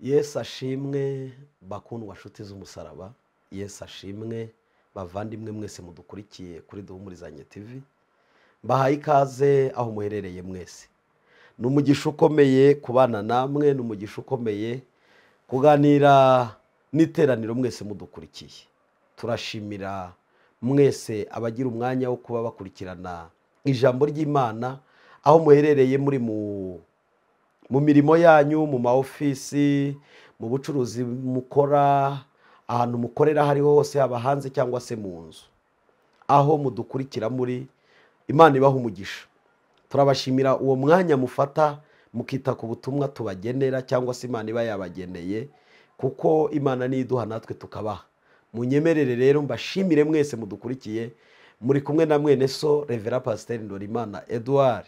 Yesu ashimwe bakundwa nshuti z'umusaraba. Yesu ashimwe bavandimwe mwese mudukurikiye kuri Duhumurizanye TV. Mbahaye ikaze aho muherereye mwese. N'umugisha ukomeye kubana namwe, n'umugisha ukomeye kuganira n'iteraniro mwese mudukurikiye. Turashimira mwese abagira umwanya wo kuba bakurikirana ijambo ry'Imana aho muherereye muri mu mirimo yanyu, mu maofisi, mu bucuruzi mukora, ahantu mukorera hariho hose, haba hanze cyangwa se mu nzu, aho mudukurikira muri. Imana ibaha umugisha. Turabashimira uwo mwanya mufata mukita ku butumwa tubagenera cyangwa se Imana iba yabageneye, kuko Imana niyo iduha natwe tukabaha. Munyemerere rero mbashimire mwese mudukurikiye. Muri kumwe na mwene so Reverend Pasteur Ndorimana Edouard.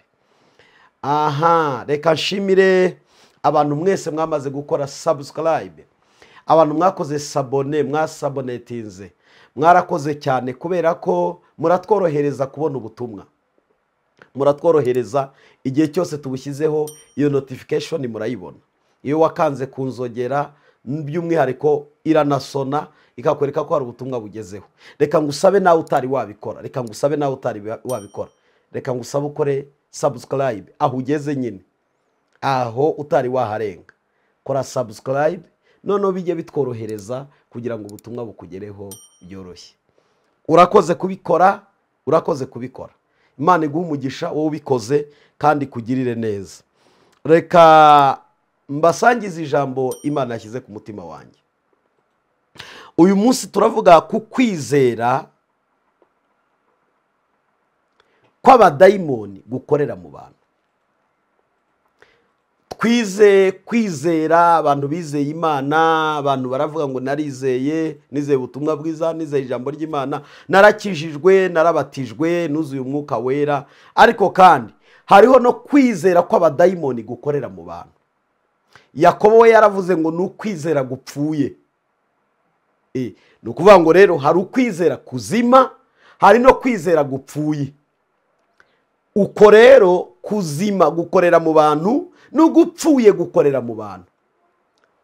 Reka nshimire abantu mwese mwamaze gukora subscribe, abantu mwakoze sabone, mwasabonetinze, mwarakoze cyane kubera ko muratworohereza kubona ubutumwa, muratworohereza igihe cyose tubushyizeho iyo notification murayibona. Iyo wakanze kunzogera by'umwihariko iranasona ikakwereka ko hari ubutumwa bugezeho. Reka ngusabe nawe utari wabikora, reka ngusabe ukore subscribe aho ugeze nyine, aho utari waharenga kora subscribe, noneho bijye bitworohereza kugira ngo ubutumwa bukugereho byoroshye. Urakoze kubikora. Imana iguha umugisha wowe ubikoze kandi kugirire neza. Reka mbasangize ijambo Imana yashyize ku mutima wanjye. Uyu munsi turavuga ku kwizera kw'abadayimoni gukorera mu bantu. Kwizera, abantu bizeye Imana, abantu baravuga ngo nizeye ubutumwa bwiza, nizeye ijambo ry'Imana, narakijijwe, narabatijwe, nuzuye umwuka wera. Ariko kandi hariho no kwizera kw'abadayimoni gukorera mu bantu. Yakobo we yaravuze ngo n'ukwizera gupfuye. Ni ukuvuga ngo rero hari ukwizera kuzima, hari no kwizera gupfuye. Uko rero kuzima gukorera mu bantu n'ugupfuye gukorera mu bantu.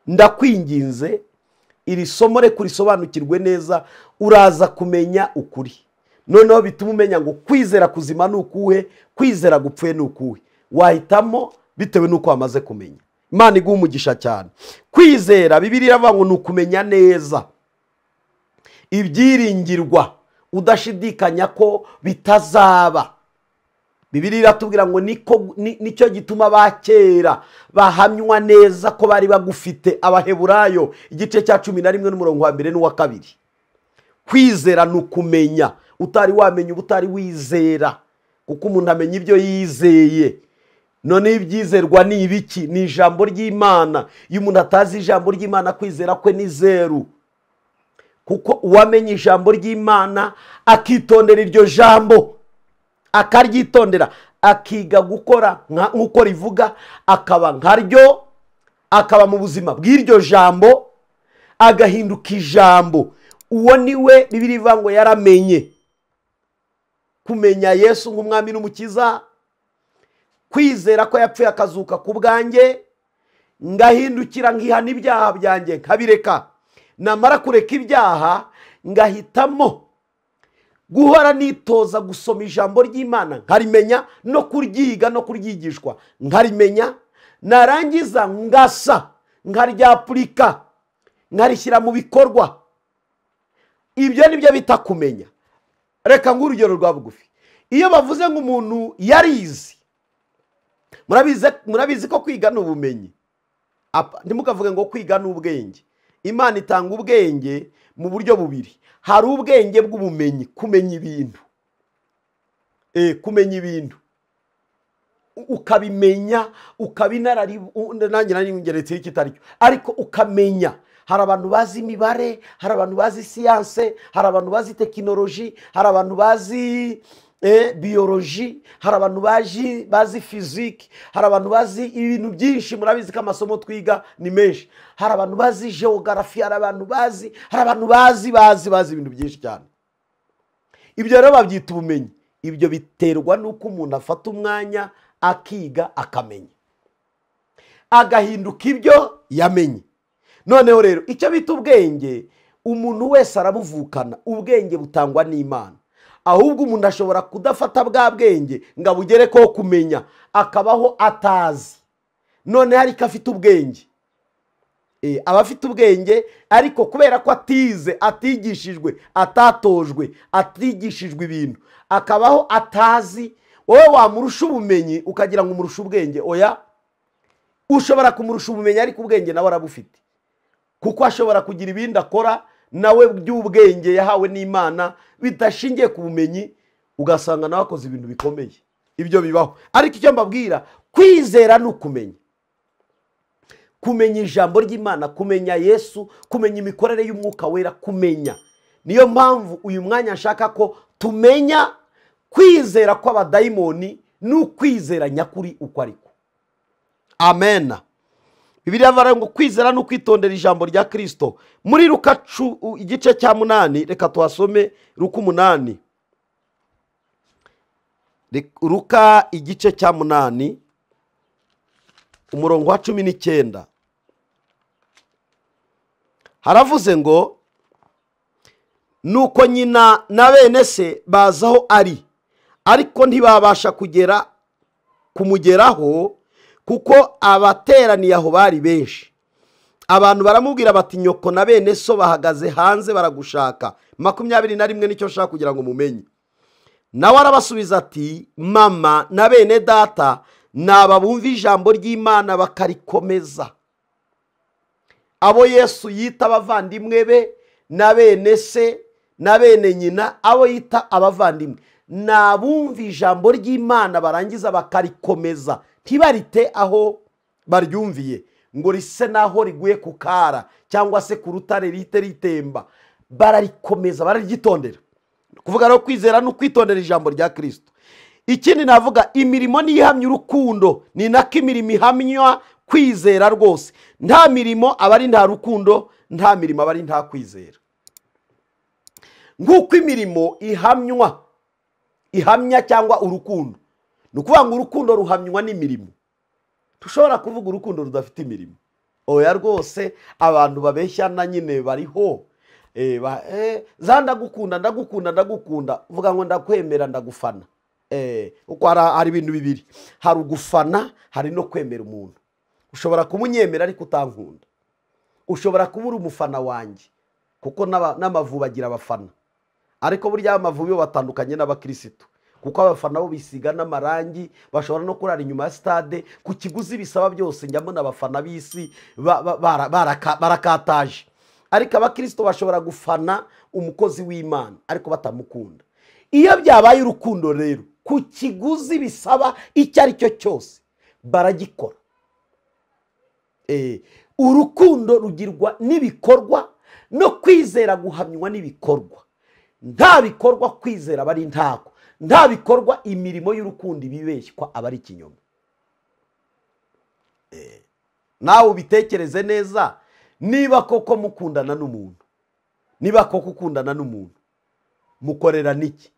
Ndakwinginze iri somo reka urisobanukirwe neza, uraza kumenya ukuri. Noneho bituma umenya ngo kwizera kuzima ni ukuhe, kwizera gupfuye ni ukuhe. Wahitamo bitewe n'uko wamaze kumenya. Imana iguha umugisha cyane. Kwizera Bibiliya iravuga ngo ni ukumenya neza ibyiringirwa udashidikanya ko bitazaba. Bibiliya iratubwira ngo nicyo gituma abakera bahamywa neza ko bari bagufite. Abaheburayo igice cya 11 n'umurongo wa 1 n'uwa 2. Kwizera ni ukumenya. Utari wamenya ubutari wizera, kuko umuntu amenya ibyo yizeye. None ibyizerwa ni ibiki? Ni ijambo ry'Imana. Iyo umuntu atazi ijambo ry'Imana, kwizera kwe ni zeru. Kuko uwamenye ijambo ry'Imana akitondera iryo jambo, akaryitondera, akiga gukora nk'uko rivuga, akaba nkaryo, akaba mu buzima bw'iryo jambo, agahinduka ijambo, uwo niwe Bibiliya ivuga ngo yaramenye. Kumenya Yesu nk'umwami n'umukiza, kwizera ko yapfuye akazuka ku bwanjye, ngahindukira nkihana ibyaha byanjye nkabireka, namara kureka ibyaha ngahitamo guhora nitoza gusoma ijambo ry'Imana, nkarimenya no kuryiga no kuryigishwa nkarimenya, narangiza ngasa nkaryapurika, nkarishyira mu bikorwa. Ibyo nibyo bita kumenya. Reka ng'urugero rwa bugufi. Iyo bavuze ngo umuntu yarizi, murabizi ko kwiga ni ubumenyi. Ntimukavuge ngo kwiga ni ubwenge. Imana itanga ubwenge mu buryo bubiri. Hari ubwenge bw'ubumenyi, kumenya ibintu, kumenya ibintu ukabimenya, nanjye kitari cyo, ariko ukamenya. Hari abantu bazi imibare, hari abantu bazi siyanse, hari abantu bazi tekinoloji, hari abantu bazi bioloji, hari abantu bazi fiziki, hari abantu bazi ibintu byinshi. Murabizi ko amasomo twiga ni menshi. Hari abantu bazi geography, hari abantu bazi ibintu byinshi cyane. Ibyo rero babyita ubumenyi. Ibyo biterwa n'uko umuntu afata umwanya akiga akamenya. agahinduka ibyo yamenye. noneho rero icyo bita ubwenge umuntu wese arabuvukana, ubwenge butangwa n'Imana. Ahubwo umuntu ashobora kudafata bwa bwenge ngo abugere ko kumenya, akabaho atazi. None hari ko afite ubwenge, aba afite ubwenge ariko kubera ko atize, atigishijwe, atatojwe, atigishijwe ibintu, akabaho atazi. Wowe wamurusha ubumenyi ukagira ngo umurusha ubwenge, oya, ushobora kumurusha ubumenyi ariko ubwenge nawe arabufite, kuko ashobora kugira ibindi akora nawe by'ubwenge yahawe n'Imana bidashingiye ku bumenyi, ugasanga nawe akoze ibintu bikomeye. Ibyo bibaho. Ariko icyo mbabwira, kwizera ni ukumenya, kumenya ijambo ry'Imana, kumenya Yesu, kumenya imikorere y'Umwuka Wera, kumenya. Niyo mpamvu uyu mwanya nshaka ko tumenya kwizera kw'abadayimoni n'ukwizera nyakuri uko ariko. Amen. Bibiliya ivuga ngo kwizera no kwitondera ijambo rya Kristo. Muri Luka igice cya 8, reka tuhasome Luka 8. Luka igice cya 8 umurongo wa 19. Haravuze ngo nuko nyina na bene se bazaho ari, ariko ntibabasha kumugeraho kuko abateraniye aho bari benshi. Abantu baramubwira bati nyoko na bene so bahagaze hanze baragushaka. 21 nicyo nshaka kugira ngo mumenye. Nawe arabasubiza ati mama na bene data naba bumva ijambo ry'Imana bakarikomeza. Abo Yesu yita abavandimwe be na bene se na bene nyina, abo yita abavandimwe, nabumva ijambo ry'Imana barangiza bakarikomeza, ntibarite aho baryumviye ngo rise naho riguye ku kara cyangwa se ku rutare rite ritemba, bararikomeza, bararyitondera. Kuvuga rero kwizera no kwitondera ijambo rya Kristo. Ikindi navuga, imirimo nihamya urukundo, ni nako imirimo ihamywa kwizera rwose. Nta mirimo abari nta rukundo, nta mirimo abari nta kwizera. Nguko imirimo ihamya cyangwa urukundo, nukuvuga ngo urukundo ruhamywa n'imirimo. Tushobora kuvuga urukundo rudafite imirimo, oya rwose. Abantu babeshyana nyine bariho, za ndagukunda vuga ngo ndakwemera ndagufana. Uko hari ibintu bibiri, hari ugufana, hari no kwemera umuntu. Ushobora kumunyemera ariko utankunda, ushobora kubura umufana wanjye, kuko n'amavubi agira abafana, ariko burya amavubi yo batandukanye n'abakristo, kuko abafana bo bisiga n'amarangi, bashobora no kurara inyuma ya stade ku kiguzi bisaba byose. Njya mbona abafana b'isi barakataje, ariko abakristo bashobora gufana umukozi w'Imana ariko batamukunda. Iyo byabaye urukundo rero, ku kiguzi bisaba icyo ari cyo cyose baragikora. Urukundo rugirwa n'ibikorwa, no kwizera guhamywa n'ibikorwa. Nta bikorwa kwizera bari ntako, nta bikorwa imirimo y'urukundo ibibeshywa aba ari ikinyoma. Nawe ubitekereze neza, niba koko mukundana n'umuntu, niba koko ukundana n'umuntu, mukorera niki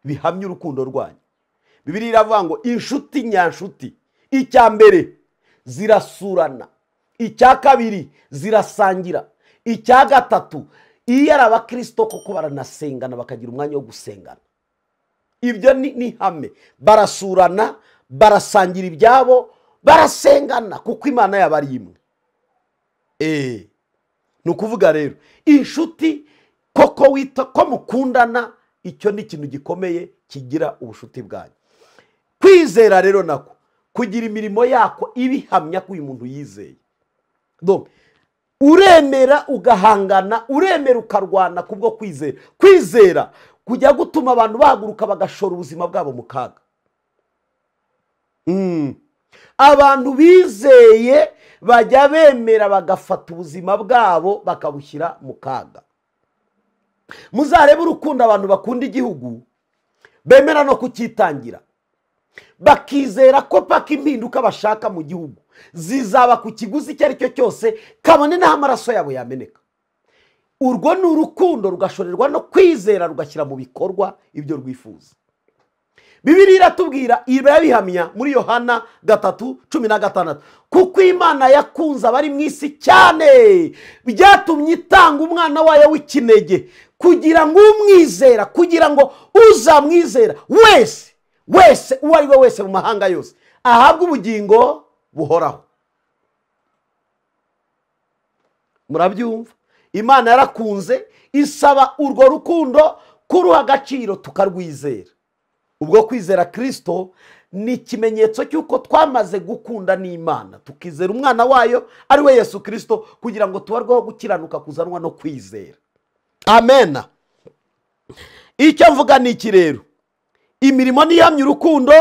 bihamya urukundo rwanyu? Bibiliya iravuga ngo inshuti nyanshuti, icya mbere zirasurana, icya kabiri zirasangira, icya gatatu iyo ari abakristo koko baranasengana, bakagira umwanya wo gusengana. Ibyo ni hame, barasurana, barasangira ibyabo, barasengana, kuko Imana yabo ari imwe. Ni ukuvuga rero inshuti koko wita ko mukundana, icyo ni ikintu gikomeye kigira ubushuti bwanyu. Kwizera rero nako kugira imirimo yako ibihamya ko uyu muntu yizeye. Donc uremera ugahangana, uremera ukarwana kubwo kwizera. Kwizera kujya gutuma abantu bahaguruka bagashora ubuzima bwabo mu kaga. Abantu bizeye bajya bemera bagafata ubuzima bwabo bakabushyira mu kaga. Muzarebe urukundo abantu bakunda igihugu bemera no kukitangira, bakizera ko paka impinduka bashaka mu gihugu zizaba ku kiguzi icyo ari cyo cyose, kabone n'aho amaraso yabo yameneka. Urwo ni urukundo rugashorerwa no kwizera, rugashyira mu bikorwa ibyo rwifuza. Bibiliya iratubwira irabihamya muri Yohana 3:16, kuko Imana yakunze abari mu isi cyane byatumye itanga umwana wayo w'ikinege kugira ngo umwizera, kugira ngo uzamwizera wese uwo ari we wese mu mahanga yose ahabwe ubugingo buhoraho. Murabyumva? Imana yarakunze isaba urwo rukundo kuruha agaciro tukarwizera. Ubwo kwizera Kristo ni ikimenyetso cy'uko twamaze gukunda n'Imana, tukizera umwana wayo ari we Yesu Kristo, kugira ngo tubarweho gukiranuka kuzanwa no kwizera. Amen. Icyo mvuga ni iki rero? Imirimo nihamya urukundo,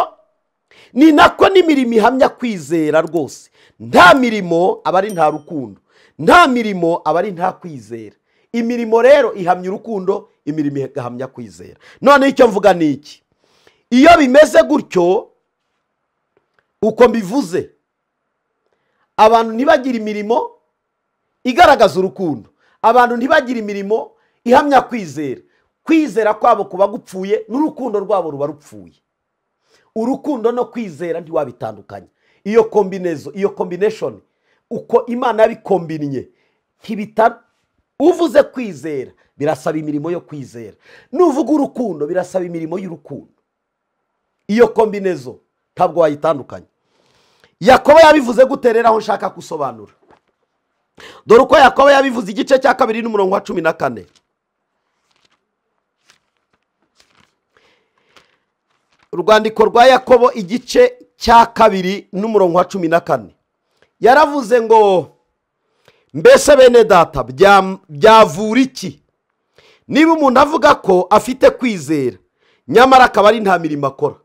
ni nako n'imirimo ihamya kwizera rwose. Nta mirimo aba ari nta rukundo, nta mirimo aba ari nta kwizera. Imirimo rero ihamya urukundo, imirimo ihamya kwizera. None icyo mvuga ni iki? Iyo bimeze gutyo uko mbivuze, abantu ntibagira imirimo igaragaza urukundo, abantu ntibagira imirimo ihamya kwizera. Kwizera kwabo kuba gupfuye n'urukundo rwabo ruba rupfuye. Urukundo no kwizera ntiwabitandukanya. Iyo combination uko Imana yabikombinye uvuze kwizera birasaba imirimo yo kwizera, nuvuga urukundo birasaba imirimo y'urukundo. Iyo kombinezo ntabwo wayitandukanya. Yakobo yabivuze guterera aho nshaka gusobanura. Dore uko Yakobo yabivuze igice cya 2 n'umurongo wa 14. Urwandiko rwa Yakobo igice cya 2 n'umurongo wa 14 yaravuze ngo, mbese bene data byavura iki niba umuntu avuga ko afite kwizera nyamara akaba ari nta mirimo akora?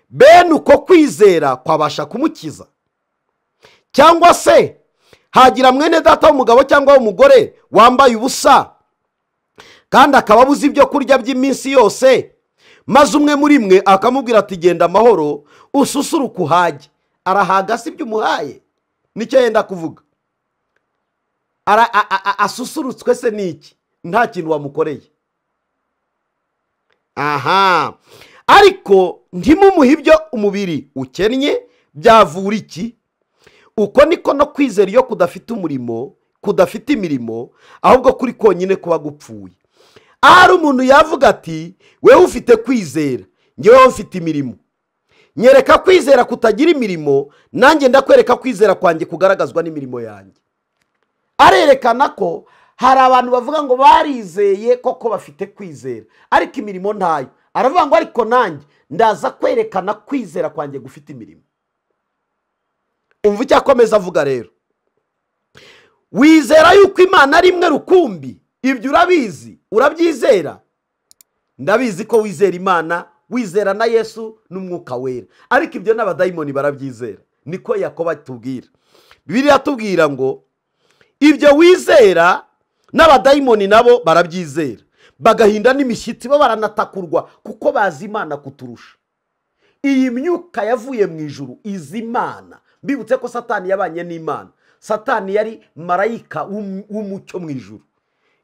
Bene uko kwizera kwabasha kumukiza? Cyangwa se hagira mwene data w'umugabo cyangwa w'umugore wambaye ubusa kandi akaba abuze ibyo kurya by'iminsi yose, maze umwe muri mwe akamubwira ati genda amahoro ususuruke uhage, arahaga si ibyo umuhaye? Nicyo yenda kuvuga. Asusurutswe se niki? Nta kintu wamukoreye. Aha, ariko ntimumuhe ibyo umubiri ukennye, byavura iki? Uko niko no kwizera iyo kudafite imirimo ahubwo kuri konyine kuba gupfuye. Ahari umuntu yavuga ati wewe ufite kwizera, ngewe mfite imirimo. Nyereka kwizera kutagira imirimo, nanjye ndakwereka kwizera kwanjye kugaragazwa n'imirimo yanjye. Arerekana ko hari abantu bavuga ngo barizeye koko bafite kwizera ariko imirimo ntayo. Aravuga ngo ariko nanjye ndaza kwerekana kwizera kwanjye gufite imirimo. Umva icyo akomeza avuga rero. Wizera yuko Imana ari imwe rukumbi? Ibyo urabizi, urabyizera? Ndabizi ko wizera Imana, wizera na Yesu n'umwuka wera, ariko ibyo n'abadayimoni barabyizera. Niko Yakobo atubwira. Bibiliya atubwira ngo ibyo wizera n'abadayimoni nabo barabyizera, bagahinda n'imishyitsi, bo baranatakurwa kuko bazi Imana kuturusha. Iyi myuka yavuye mu ijuru izi Imana. Mbibutse ko Satani yabanye n'Imana. Satani yari marayika w'umucyo mu ijuru,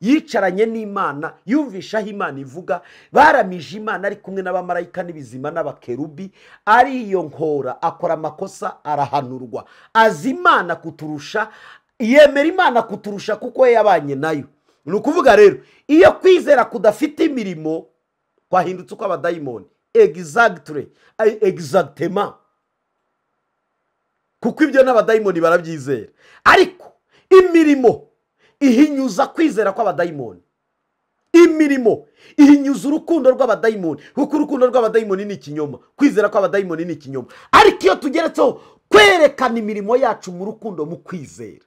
yicaranye n'Imana, yumvisha aho Imana ivuga. Baramije Imana ari kumwe n'abamarayika n'ibizima n'abakerubi, ari iyo nkora akora amakosa arahanurwa. Azi Imana kuturusha, yemera Imana kuturusha kuko yabanye nayo. Ni ukuvuga rero iyo kwizera kudafite imirimo kwahindutse uko abadayimoni. Exactement. Kuko ibyo n'abadayimoni barabyizera, ariko imirimo ihinyuza kwizera kw'abadayimoni. Imirimo ihinyuza urukundo rw'abadayimoni, kuko urukundo rw'abadayimoni ni ikinyoma, kwizera kw'abadayimoni ni ikinyoma. Ariko iyo tugeretseho kwerekana imirimo yacu mu rukundo, mu kwizera,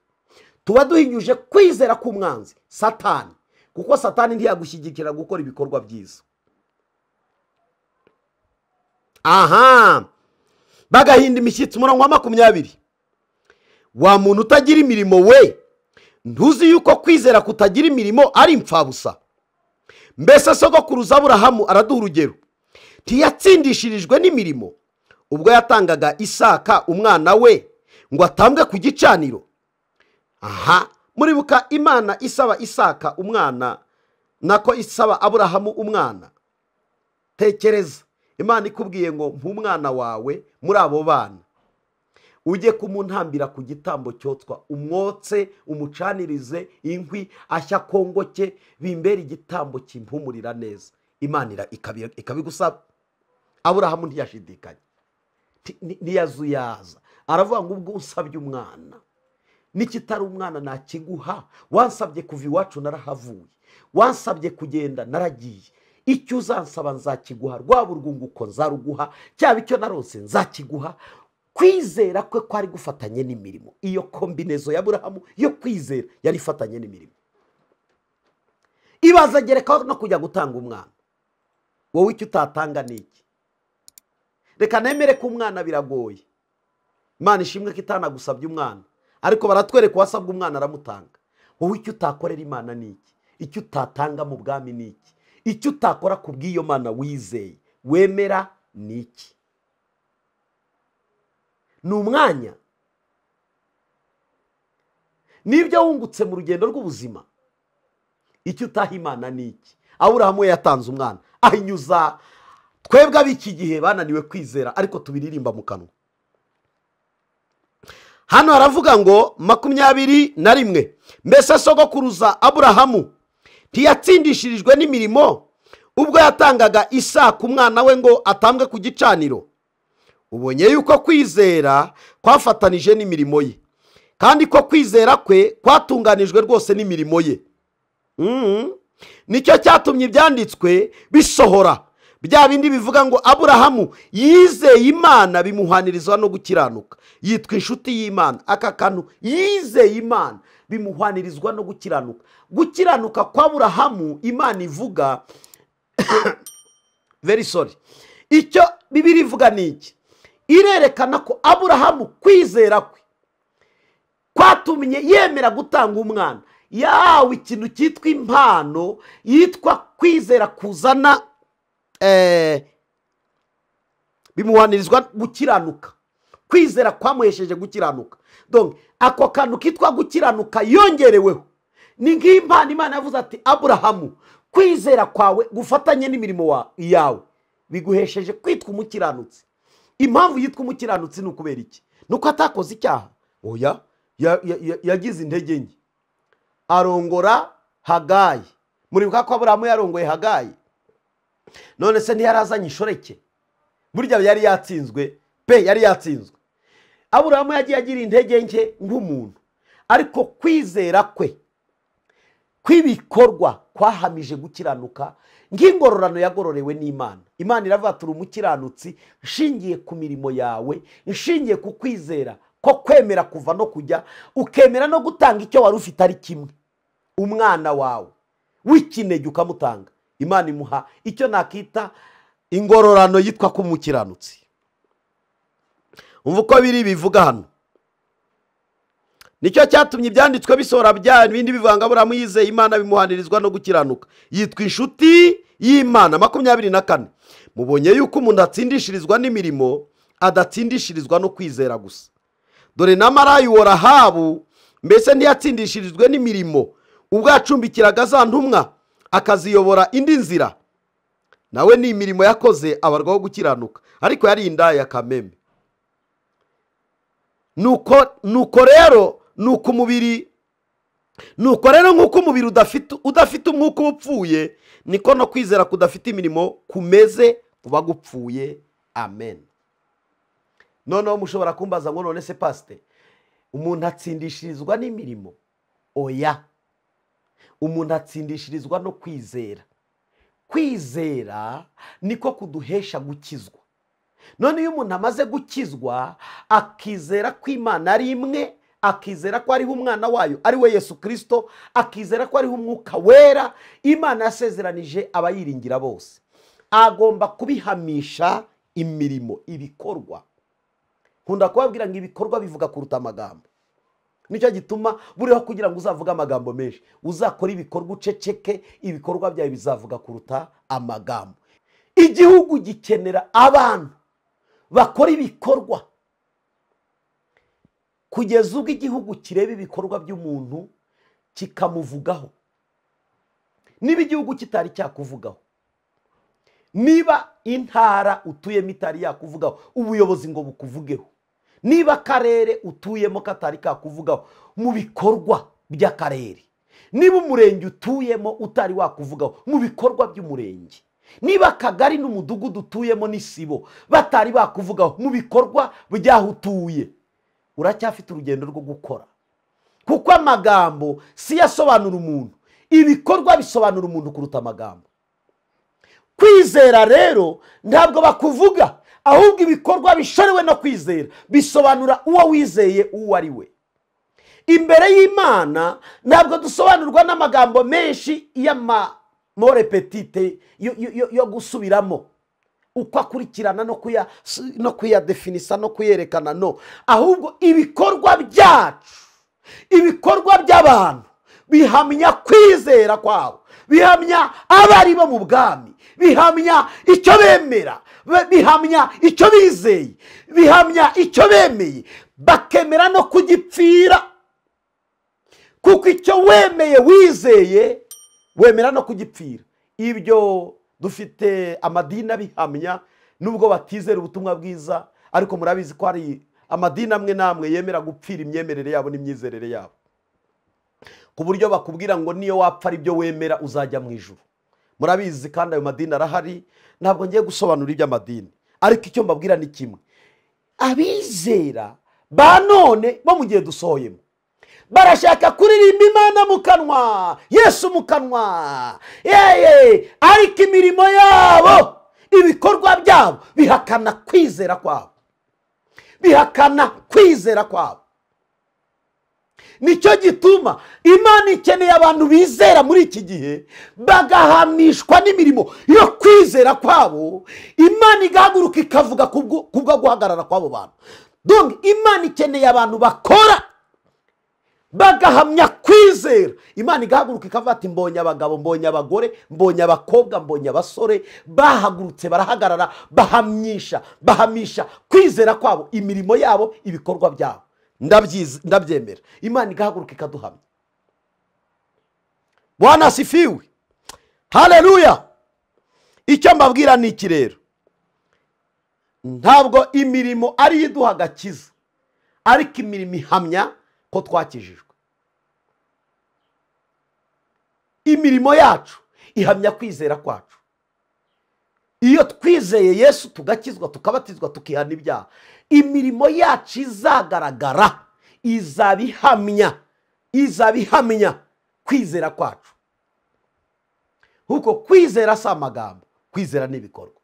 tuba duhinyuje kwizera k'umwanzi Satani, kuko Satani ntiyagushyigikira gukora ibikorwa byiza. Aha, bagahinda imishyitsi. Umurongo wa 20. Wa muntu utagira imirimo we, ntuzi yuko kwizera kutagira imirimo ari impfabusa? Mbese sogokuruza Aburahamu araduha urugero, ntiyatsindishirijwe n'imirimo ubwo yatangaga Isaka umwana we ngo atambwe ku gicaniro? Aha, muribuka Imana isaba Isaka umwana, nako isaba Aburahamu umwana. tekereza Imana ikubwiye ngo nk'umwana wawe muri abo bana ujye kumuntambira ku gitambo cyotwa, umwotse umucanirize inkwi ashya kongoke bimbere igitambo kimpumurira neza. Imana ikabigusaba. Aburahamu ntiyashidikanya, ntiyazuyaza, aravuga ngo ubwo usabye umwana nikitari umwana nakiguha, wansabye kuva iwacu narahavuye, wansabye kugenda naragiye, icyo uzansaba nzakiguha, rwaba urwunguko nzaruguha, cyaba icyo narose nzakiguha. Kwizera kwe kwari gufatanye n'imirimo. Iyo kombinezo ya Aburahamu yo kwizera yari ifatanye n'imirimo. Ibaza gereka no kujya gutanga umwana, wowe icyo utatanga niki? Reka nemere ko umwana biragoye, Imana ishimwe ko itanagusabye umwana, ariko baratwereka wasabwe umwana aramutanga. Wowe icyo utakorera Imana niki? Icyo utatanga mu bwami niki? Icyo utakora ku bw'iyo Mana wizeye wemera niki? Ni umwanya. Nibyo wungutse mu rugendo rw'ubuzima. Icyo utaha Imana niki? Aburahamu yatanze umwana ahinyuza twebwe ab'iki gihe bananiwe kwizera, ariko tubiririmba mu kanwa. Hano haravuga ngo 21, mbese sogokuruza Aburahamu ntiyatsindishirijwe n'imirimo ubwo yatangaga Isaka umwana we ngo atambwe ku gicaniro? Ubonye yuko kwizera kwafatanije n'imirimo ye, kandi ko kwizera kwe kwatunganijwe rwose n'imirimo ye. Nicyo cyatumye ibyanditswe bisohora, bya bindi bivuga ngo Aburahamu yizeye Imana bimuhwanirizwa no gukiranuka, yitwa inshuti y'Imana. Aka kantu yizeye Imana bimuhwanirizwa no gukiranuka. Gukiranuka kwa Aburahamu Imana ivuga very sorry, icyo Bibiliya ivuga niki? Irerekana ko Aburahamu kwizera kwe kwatumye yemera gutanga umwana. Yawe ikintu cyitwa impano yitwa kwizera kuzana bimuhwanirizwa gukiranuka. Kwizera kwamuhesheje gukiranuka. Donc ako kantu kitwa gukiranuka yongereweho. Ni nk'impano Imana yavuze ati Aburahamu kwizera kwawe gufatanye n'imirimo yawe biguhesheje kwitwa umukiranutsi. Impamvu yitwa umukiranutsi ni ukubera iki? Nuko atakoze icyaha. Oya, yagize intege nke, arongora Hagayi. Muribuka ko Aburahamu yarongoye Hagayi? None se ntiyarazanye ishoreke? Burya yari yatsinzwe pe, yari yatsinzwe. Aburahamu yagiye agira intege nke nk'umuntu, ariko kwizera kwe kwibikorwa kwahamije gukiranuka nk'ingororano yagororewe n'Imana. Imana iravuga turi umukiranutsi nshingiye ku mirimo yawe, nshingiye ku kwizera ko kwemera kuva no kujya, ukemera no gutanga icyo wari ufite ari kimwe, umwana wawe w'ikinege ukamutanga. Imana imuha icyo nakita ingororano yitwa ko umukiranutsi. Umva uko biri bivuga hano. Nicyo cyatumye ibyanditswe bisohora, bya bindi bivanga Aburahamu yizeye Imana bimuhanirizwa no gukiranuka, yitwa inshuti y'Imana. 24, mubonye yuko umuntu atsindishirizwa n'imirimo adatsindishirizwa no kwizera gusa. Dore na Marayi wa Rahabu mbese ntiyatsindishirizwe n'imirimo ubwo yacumbikiraga za ntumwa akaziyobora indi nzira, nawe ni imirimo yakoze abarwaho gukiranuka, ariko yari indaya kameme. Nuko rero nk'uko umubiri udafite umwuka upfuye, niko no kwizera kudafite imirimo kumeze kuba gupfuye. Amen. Noneho mushobora kumbaza ngo none se pastor, umuntu atsindishirizwa n'imirimo? Oya, umuntu atsindishirizwa no kwizera. Kwizera niko kuduhesha gukizwa. None iyo umuntu amaze gukizwa akizera ko Imana ari imwe, akizera ko ariho umwana wayo ari we Yesu Kristo, akizera ko ariho umwuka wera Imana yasezeranije abayiringira bose, agomba kubihamisha imirimo, ibikorwa. Nkunda kubabwira ngo ibikorwa bivuga kuruta amagambo. Nicyo gituma buriho kugira ngo uzavuga amagambo menshi, uzakora ibikorwa uceceke, ibikorwa byawe bizavuga kuruta amagambo. Igihugu gikenera abantu bakora ibikorwa, kugeza ubwo igihugu kireba ibikorwa by'umuntu kikamuvugaho. Niba igihugu kitari cyakuvugaho, niba intara utuyemo itari yakuvugaho ubuyobozi ngo bukuvugeho, niba akarere utuyemo katari kakuvugaho mu bikorwa by'akarere, niba umurenge utuyemo utari wakuvugaho mu bikorwa by'umurenge, niba akagari n'umudugudu utuyemo n'isibo batari bakuvugaho mu bikorwa by'aho utuye, uracyafite urugendo rwo gukora. Kuko amagambo si yasobanura umuntu, ibikorwa bisobanura umuntu kuruta amagambo. Kwizera rero ntabwo bakuvuga, ahubwo ibikorwa bishorewe no kwizera bisobanura uwo wizeye uwo ari we. Imbere y'Imana ntabwo dusobanurwa n'amagambo menshi y'amore petite yo gusubiramo uko akurikirana no kuyadefinisa no kuyerekana, no, ahubwo ibikorwa byacu, ibikorwa by'abantu bihamya kwizera kwabo, bihamya abari bo mu bwami, bihamya icyo bemera, bihamya icyo bizeye, bihamya icyo bemeye, bakemera no kugipfira. Kuko icyo wemeye wizeye wemera no kugipfira. Ibyo dufite amadini abihamya nubwo batizera ubutumwa bwiza, ariko murabizi ko hari amadini amwe namwe yemera gupfira imyemerere yabo n'imyizerere yabo, ku buryo bakubwira ngo niyo wapfa ari byo wemera uzajya mu ijuru. Murabizi kandi ayo madini arahari, ntabwo ngiye gusobanura iby'amadini, ariko icyo mbabwira ni kimwe: abizera ba none bo mu gihe dusohoyemo barashaka kuririmba Imana mu kanwa, Yesu mu kanwa, ariko imirimo yabo, ibikorwa byabo bihakana kwizera kwabo, bihakana kwizera kwabo. Nicyo gituma Imana ikeneye abantu bizera muri iki gihe, bagahamishwa n'imirimo yo kwizera kwabo. Imana igahaguruka ikavuga kubwo guhagarara kw'abo bantu. Donc Imana ikeneye abantu bakora bagahamya kwizera. Imana igahaguruka ikavuga ati mbonye abagabo, mbonye abagore, mbonye abakobwa, mbonye abasore bahagurutse barahagarara bahamisha kwizera kwabo, imirimo yabo, ibikorwa byabo. Ndabyemera. Imana igahaguruka ikaduhamya. Bwana asifiwe. Haleluya. Icyo mbabwira ni iki rero: ntabwo imirimo ari iduha agakiza, ariko imirimo ihamya ko twakijijwe. Imirimo yacu ihamya kwizera kwacu. Iyo twizeye Yesu tugakizwa, tukabatizwa, tukihana ibyaha, imirimo yacu izagaragara, izabihamya kwizera kwacu. Kuko kwizera si amagambo, kwizera ni ibikorwa.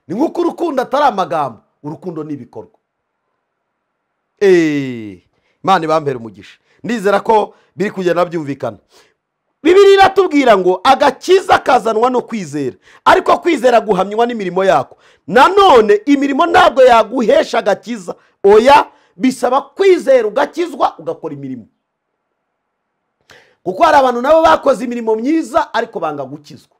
Ni nk'uko urukundo atari amagambo, urukundo ni ibikorwa. Imana ibambere umugisha. Ndizera ko biri kugenda byumvikana. Bibiliya iratubwira ngo agakiza kazanwa no kwizera, ariko kwizera guhamywa n'imirimo yako. Nanone imirimo ntabwo yaguhesha agakiza, oya, bisaba kwizera ugakizwa ugakora imirimo. Kuko hari abantu nabo bakoze imirimo myiza ariko banga gukizwa.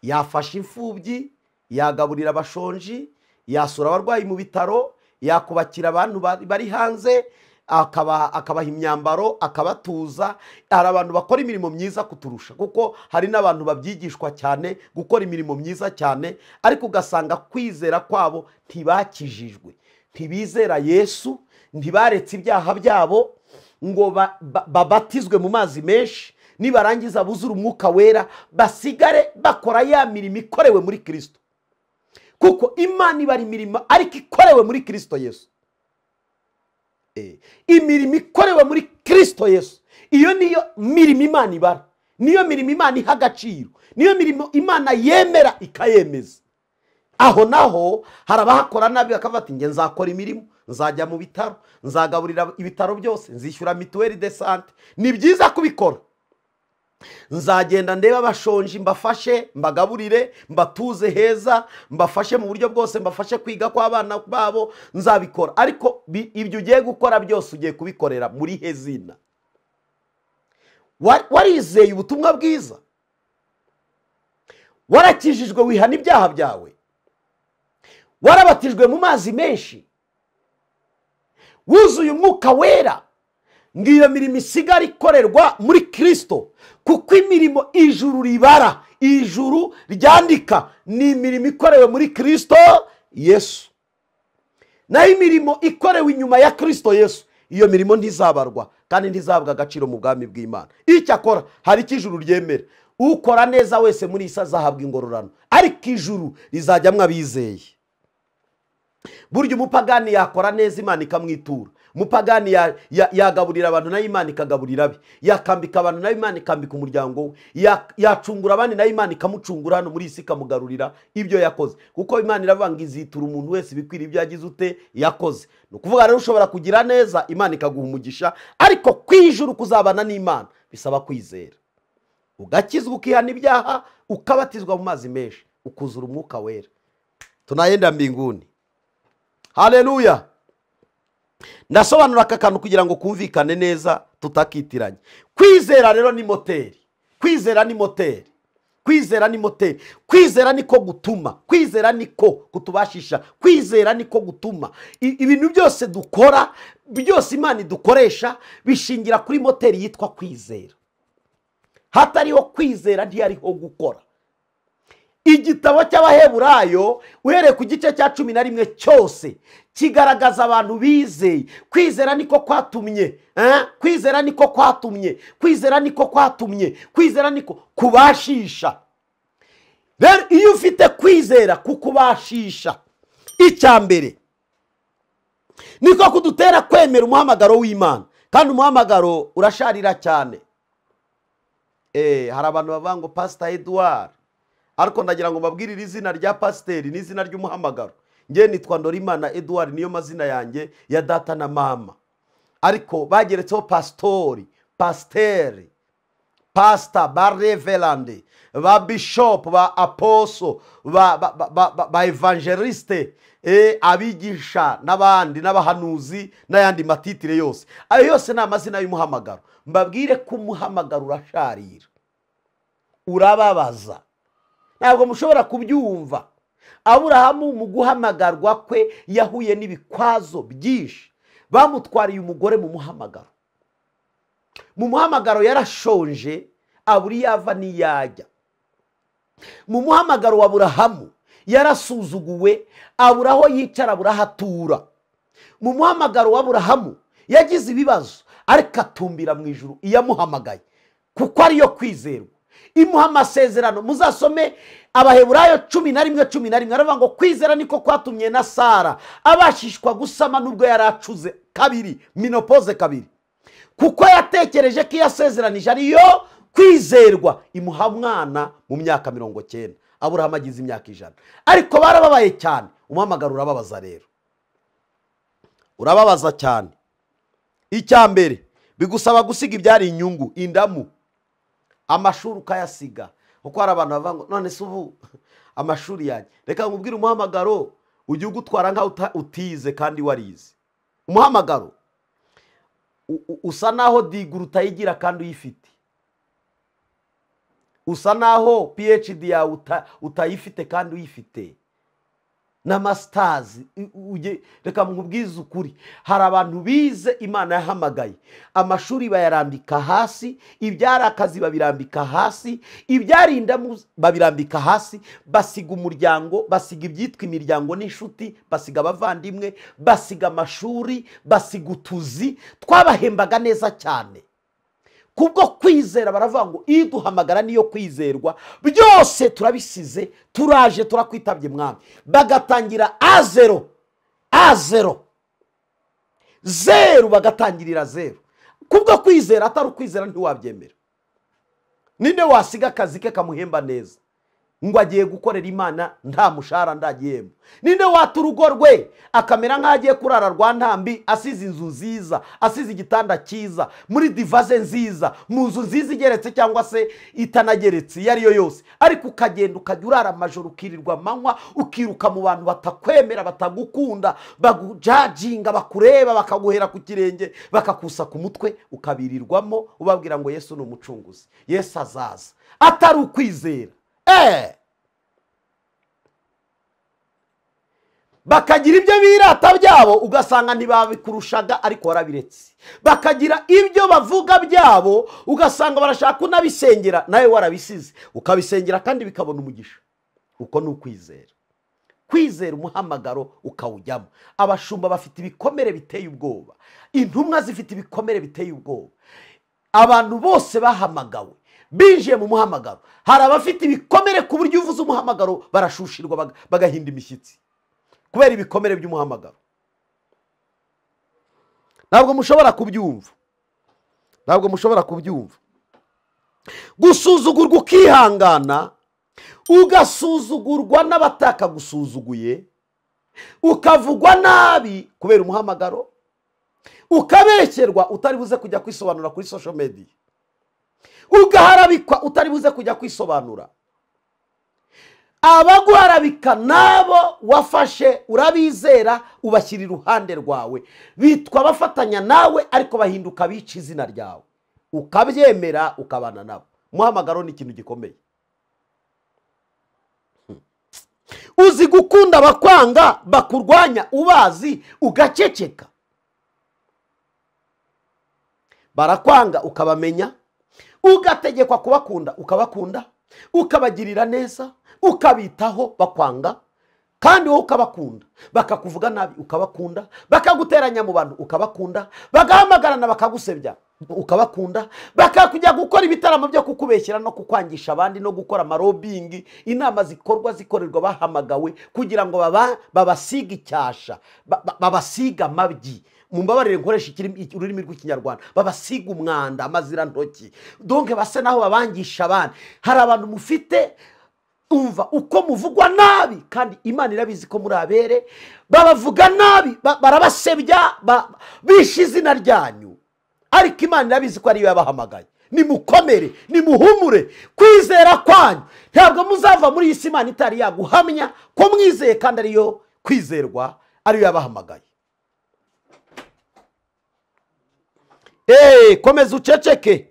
Yafasha imfubyi, yagaburira abashonji, yasura abarwayi mu bitaro, yakubakira abantu bari hanze, akabaha imyambaro, akabatuza. Hari abantu bakora imirimo myiza kuturusha, kuko hari n'abantu babyigishwa cyane gukora imirimo myiza cyane, ariko ugasanga kwizera kwabo ntibakijijwe, ntibizera Yesu, ntibaretse ibyaha byabo ngo babatizwe mu mazi menshi, nibarangiza buzura umwuka wera basigare bakora ya mirimo ikorewe muri Kristo. Kuko Imana ibara imirimo ariko ikorewe muri Kristo Yesu. Imirimo ikorewe muri Kristo Yesu, iyo niyo mirimo Imana ibara, niyo mirimo Imana iha agaciro, niyo mirimo Imana yemera ikayemeza. Aho naho hari abahakora nabi bakavuga ati nge nzakora imirimo, nzajya mu bitaro, nzagaburira ibitaro byose, nzishyura mituweli de sante. Ni byiza kubikora. Nzagenda ndeba abashonji mbafashe, mbagaburire, mbatuze heza, mbafashe mu buryo bwose, mbafashe kwiga kw'abana babo, nzabikora. Ariko ibyo ugiye gukora byose ugiye kubikorera muri hezina. Warizeye ubutumwa bwiza, warakijijwe, wihana ibyaha byawe, warabatijwe mu mazi menshi, wuzuye umwuka wera, ngiyo mirimo isigara ikorerwa muri Kristo, kuko imirimo ijuru ribara, ijuru ryandika, ni imirimo ikorewe muri Kristo Yesu. naho imirimo ikorewe inyuma ya Kristo Yesu, iyo mirimo ntizabarwa kandi ntizahabwa agaciro mu bwami bw'Imana. Icyo akora hari icyo ijuru ryemera, ukora neza wese muri isi azahabwa ingororano, ariko ijuru rizajyamwo abizeye. Burya umupagani yakora neza Imana ikamwitura, umupagani yagaburira abantu nayo Imana ikagaburira abe, yakambika abantu nayo Imana ikambika umuryango we, yacungura abandi nayo Imana ikamucungura hano muri isi ikamugarurira ibyo yakoze, kuko Imana iravuga ngo izitura umuntu wese ibikwira ibyo yagize ute yakoze. Ni ukuvuga rero ushobora kugira neza Imana ikaguha umugisha, ariko kwijuru kuzabana n'Imana bisaba kwizera, ugakizwa ukihana ibyaha, ukabatizwa mu mazi menshi, ukuzura umwuka wera, tunaenda mbinguni. Haleluya. Ndasobanura aka kantu kugira ngo kumvikane neza tutakitiranye. Kwizera rero ni moteri, kwizera ni moteri, kwizera ni moteri, kwizera niko gutuma, kwizera niko kutubashisha, kwizera niko gutuma ibintu byose dukora, byose Imana idukoresha bishingira kuri moteri yitwa kwizera. Hatariho kwizera ntiyariho gukora. Igitabo cy'Abaheburayo uhereye ku gice cya 11 cyose kigaragaza abantu bizeye. Kwizera niko kwatumye, kwizera niko kwatumye, kwizera niko kwatumye, kwizera niko kubashisha. Rero iyo ufite kwizera kukubashisha, icyambere niko kudutera kwemera umuhamagaro w'Imana, kandi umuhamagaro urasharira cyane. Hari abantu bavuga ngo Pastor Edouard, ariko ndagira ngo mbabwirire izina rya pasiteri n'izina ry'umuhamagaro. Nge nitwa Ndorimana Edouard, niyo mazina yanjye ya data na mama, ariko bageretseho pastori, pasteri, pastor, ba reverend, ba bishop, ba apostle, ba evangeliste, abigisha n'abandi n'abahanuzi n'ayandi matitire yose. Ayo yose ni amazina y'umuhamagaro. Mbabwire ko umuhamagaro urasharira, urababaza, ntabwo mushobora kubyumva. Aburahamu mu guhamagarwa kwe yahuye n'ibikwazo byinshi. Bamutwariye umugore mu muhamagaro. Mu muhamagaro yarashonje, aburi yava niyajya. Mu muhamagaro wa Aburahamu yarasuzuguwe, aburaho yicara aburahatura. Mu muhamagaro wa Aburahamu yagize ibibazo, ariko atumbira mu ijuru iyamuhamagaye, kuko ariyo kwizerwa. Imuha amasezerano. Muzasome Abaheburayo 11:11, aravuga ngo kwizera niko kwatumye na Sara abashishwa gusama nubwo yaracuze kabiri, minopoze kabiri, kuko yatekereje ko yasezeranije ariyo kwizerwa, imuha mwana mu myaka 90. Aburahamu agize imyaka 100, ariko barababaye cyane. Umuhamagaro urababaza rero, urababaza cyane. Icyambere bigusaba gusiga ibyari inyungu, indamu, amashuri ukayasiga, kuko hari abantu bavuga ngo none se ubu amashuri yanjye, reka nkubwire umuhamagaro ujye ugutwara nka utize kandi warize. Umuhamagaro usa naho diguru utayigira kandi uyifite, usa naho PhD yawe utayifite kandi uyifite, na masters. Reka nkubwize ukuri, hari abantu bize Imana yahamagaye, amashuri bayarambika hasi, ibyari akazi babirambika hasi, ibyarinda babirambika hasi, basiga umuryango, basiga ibyitwa imiryango n'inshuti, basiga abavandimwe, basiga amashuri, basiga utuzi twabahembaga neza cyane. Kubwo kwizera baravuga ngo iduhamagara niyo kwizerwa, byose turabisize, turaje turakwitabye mwami. Bagatangira A0, zero, bagatangirira zero. Kubwo kwizera, atari ukwizera ntiwabyemera. Ninde wasiga akazi ke kamuhemba neza ngo agiye gukorera Imana nta mushahara ndagihemba? Ninde wata urugo rwe akamera nk'agiye kurara Rwantambi, asize inzu nziza, asize igitanda cyiza, muri divaze nziza, mu nzu nziza igeretse cyangwa se itanageretse iyo ariyo yose, ariko ukagenda ukajya urara amajoro, ukirirwa amanywa, ukiruka mu bantu batakwemera, batagukunda, bagujajinga, bakureba, bakaguhera ku kirenge, bakakusa ku mutwe, ukabirirwamo ubabwira ngo Yesu ni umucunguzi, Yesu azaza. Atari ukwizera. bakagira ibyo birata byabo ugasanga ntibabikurushaga ariko warabiretse, bakagira ibyo bavuga byabo ugasanga barashaka unabisengera nawe warabisize ukabisengera kandi bikabona umugisha. uko ni ukwizera. Kwizera umuhamagaro ukawujyamo. Abashumba bafite ibikomere biteye ubwoba, intumwa zifite ibikomere biteye ubwoba, abantu bose bahamagawe binjiye mu muhamagaro. Hari abafite ibikomere ku buryo uvuze umuhamagaro barashushirwa bagahinda imishyitsi kubera ibikomere by'umuhamagaro. Ntabwo mushobora kubyumva, ntabwo mushobora kubyumva. Gusuzugurwa ukihangana, ugasuzugurwa n'abataka gusuzuguye, ukavugwa nabi kubera umuhamagaro, ukabeshyerwa utari buze kujya kwisobanura kuri social media, ugaharabikwa utari buze kujya kwisobanura. Abaguharabika nabo wafashe urabizera ubashyira iruhande rwawe, bitwa bafatanya nawe ariko bahinduka bica izina ryawe, ukabyemera ukabana nabo. Umuhamagaro ni ikintu gikomeye. Uzi gukunda abakwanga bakurwanya ubazi ugaceceka. Barakwanga ukabamenya, ugategekwa kubakunda ukabakunda, ukabagirira neza, ukabitaho bakwanga, kandi wowe ukabakunda. Bakakuvuga nabi ukabakunda, bakaguteranya mu bantu ukabakunda, bagahamagarana bakagusebya ukabakunda, bakakujya gukora ibitaramo byo kukubeshyira no kukwangisha abandi no gukora amarobingi, inama zikorwa zikorerwa bahamagawe kugira ngo babasiga icyasha, babasiga amabyi. Mumbabarire nkoresha ururimi rw'ikinyarwanda, babasiga umwanda, amazira ntoki, donc base naho babangisha abandi. Hari abantu mufite umva uko muvugwa nabi kandi Imana irabizi ko muri abere, babavuga nabi, barabasebya, bisha izina ryanyu, ariko Imana irabizi ko ariyo yabahamagaye. Nimukomere, nimuhumure, kwizera kwanyu ntabwo muzava muri iyi Imana itari yaguhamya ko mwizeye kandi ariyo kwizerwa, ariyo yabahamagaye. Komeza uceceke.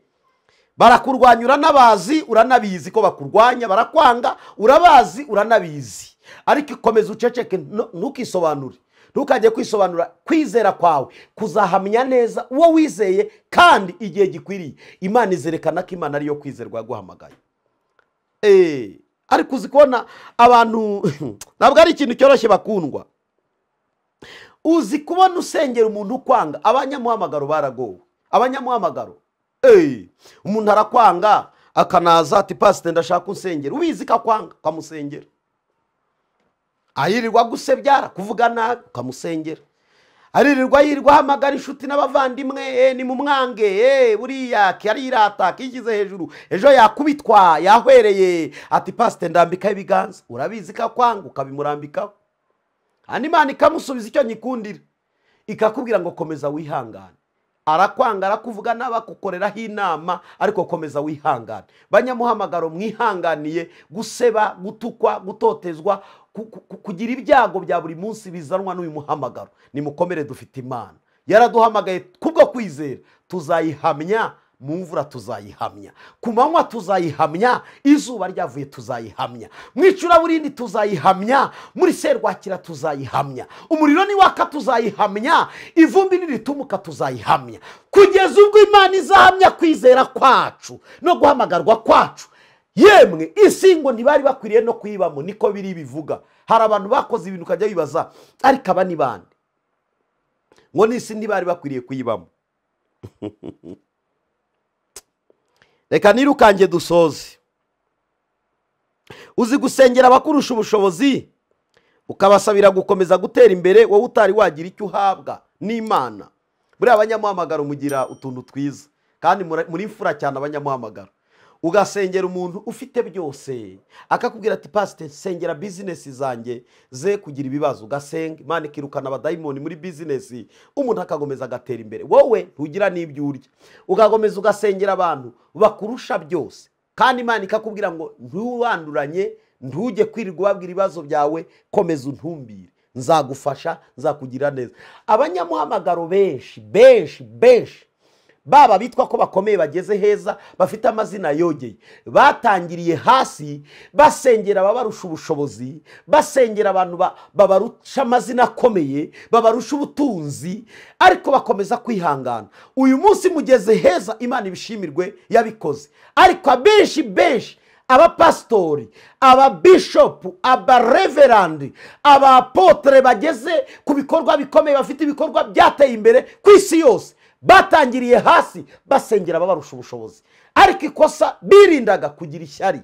Barakurwanya uranabazi, uranabizi ko bakurwanya, barakwanga urabazi uranabizi, ariko komeza uceceke, ntukisobanure, ntukajye kwisobanura. Kwizera kwawe kuzahamya neza uwo wizeye, kandi igihe gikwiriye Imana izerekana ko Imana ariyo kwizerwa yaguhamagaye. Ariko uzi kubona abantu ntabwo ari ikintu cyoroshye bakundwa. Uzi kubona usengera umuntu ukwanga. Abanyamuhamagaro baragowe. Abanyamuhamagaro umuntu arakwanga akanaza ati pastor ndashaka unsengera, ubizi ko akwanga ukamusengera. Ayirirwa gusebyara kuvuga nabi ukamusengera, aririrwa yirirwa hamagara inshuti n'abavandimwe, ni mu mwange, buriya kirirata kigize hejuru, ejo yakubitwa yahwereye, ati pastor ndambikaho ibiganza. Urabizi ko akwanga ukabimurambikaho, hanyuma Imana ikamusubiza icyo nyikundira, ikakubwira ngo komeza wihangane. Arakwanga arakuvuga n'abakukoreraho inama, ariko komeza wihangane. Banyamuhamagaro mwihanganiye guseba, gutukwa, gutotezwa, kugira ibyago bya buri munsi bizanwa n'uyu muhamagaro. Nimukomere, dufite Imana yaraduhamagaye kubwo kwizera. Tuzayihamya mu mvura, tuzayihamya ku manywa, tuzayihamya izuba ryavuye, tuzayihamya mu icuraburindi, tuzayihamya muri serwakira, tuzayihamya umuriro niwaka, tuzayihamya ivumbi niritumuka, tuzayihamya kugeza ubwo Imana izahamya kwizera kwacu no guhamagarwa kwacu. Yemwe isi ngo ntibari bakwiriye no kuyibamo, niko biri bivuga. Hari abantu bakoze ibintu ukajya bibaza, ariko aba ni bande ngo n'isi ntibari bakwiriye kuyibamo? Reka nirukange dusoze. Uzi gusengera abakurusha ubushobozi ukabasabira gukomeza gutera imbere, wowe utari wagira icyo uhabwa n'Imana. Buriya abanyamuhamagaro mugira utuntu twiza, kandi muri mfura cyane abanyamuhamagaro. Ugasengera umuntu ufite byose, akakubwira ati pastor sengera business zanjye ze kugira ibibazo, ugasenga Imana ikirukana abadayimoni muri business, umuntu akagomeza agatera imbere, wowe ntugira n'ibyo urya. Ugagomeza ugasengera abantu bakurusha byose, kandi Imana ikakubwira ngo ntuwanduranye, ntujye kwirirwa ubabwira ibibazo byawe, komeza untumbire, nzagufasha, nzakugira neza. Abanyamuhamagaro benshi baba bitwa ko bakomeye bageze heza bafite amazina yogeye, batangiriye hasi basengera ababarusha ubushobozi, basengera abantu babarusha amazina akomeye, babarusha ubutunzi, ariko bakomeza kwihangana. Uyu munsi mugeze heza, Imana ibishimirwe yabikoze. Ariko abenshi abapasitori, ababishopu, abareverandi, abapotere bageze ku bikorwa bikomeye, bafite ibikorwa byateye imbere ku isi yose, batangiriye hasi basengera ababarusha ubushobozi, ariko ikosa birindaga kugira ishyari.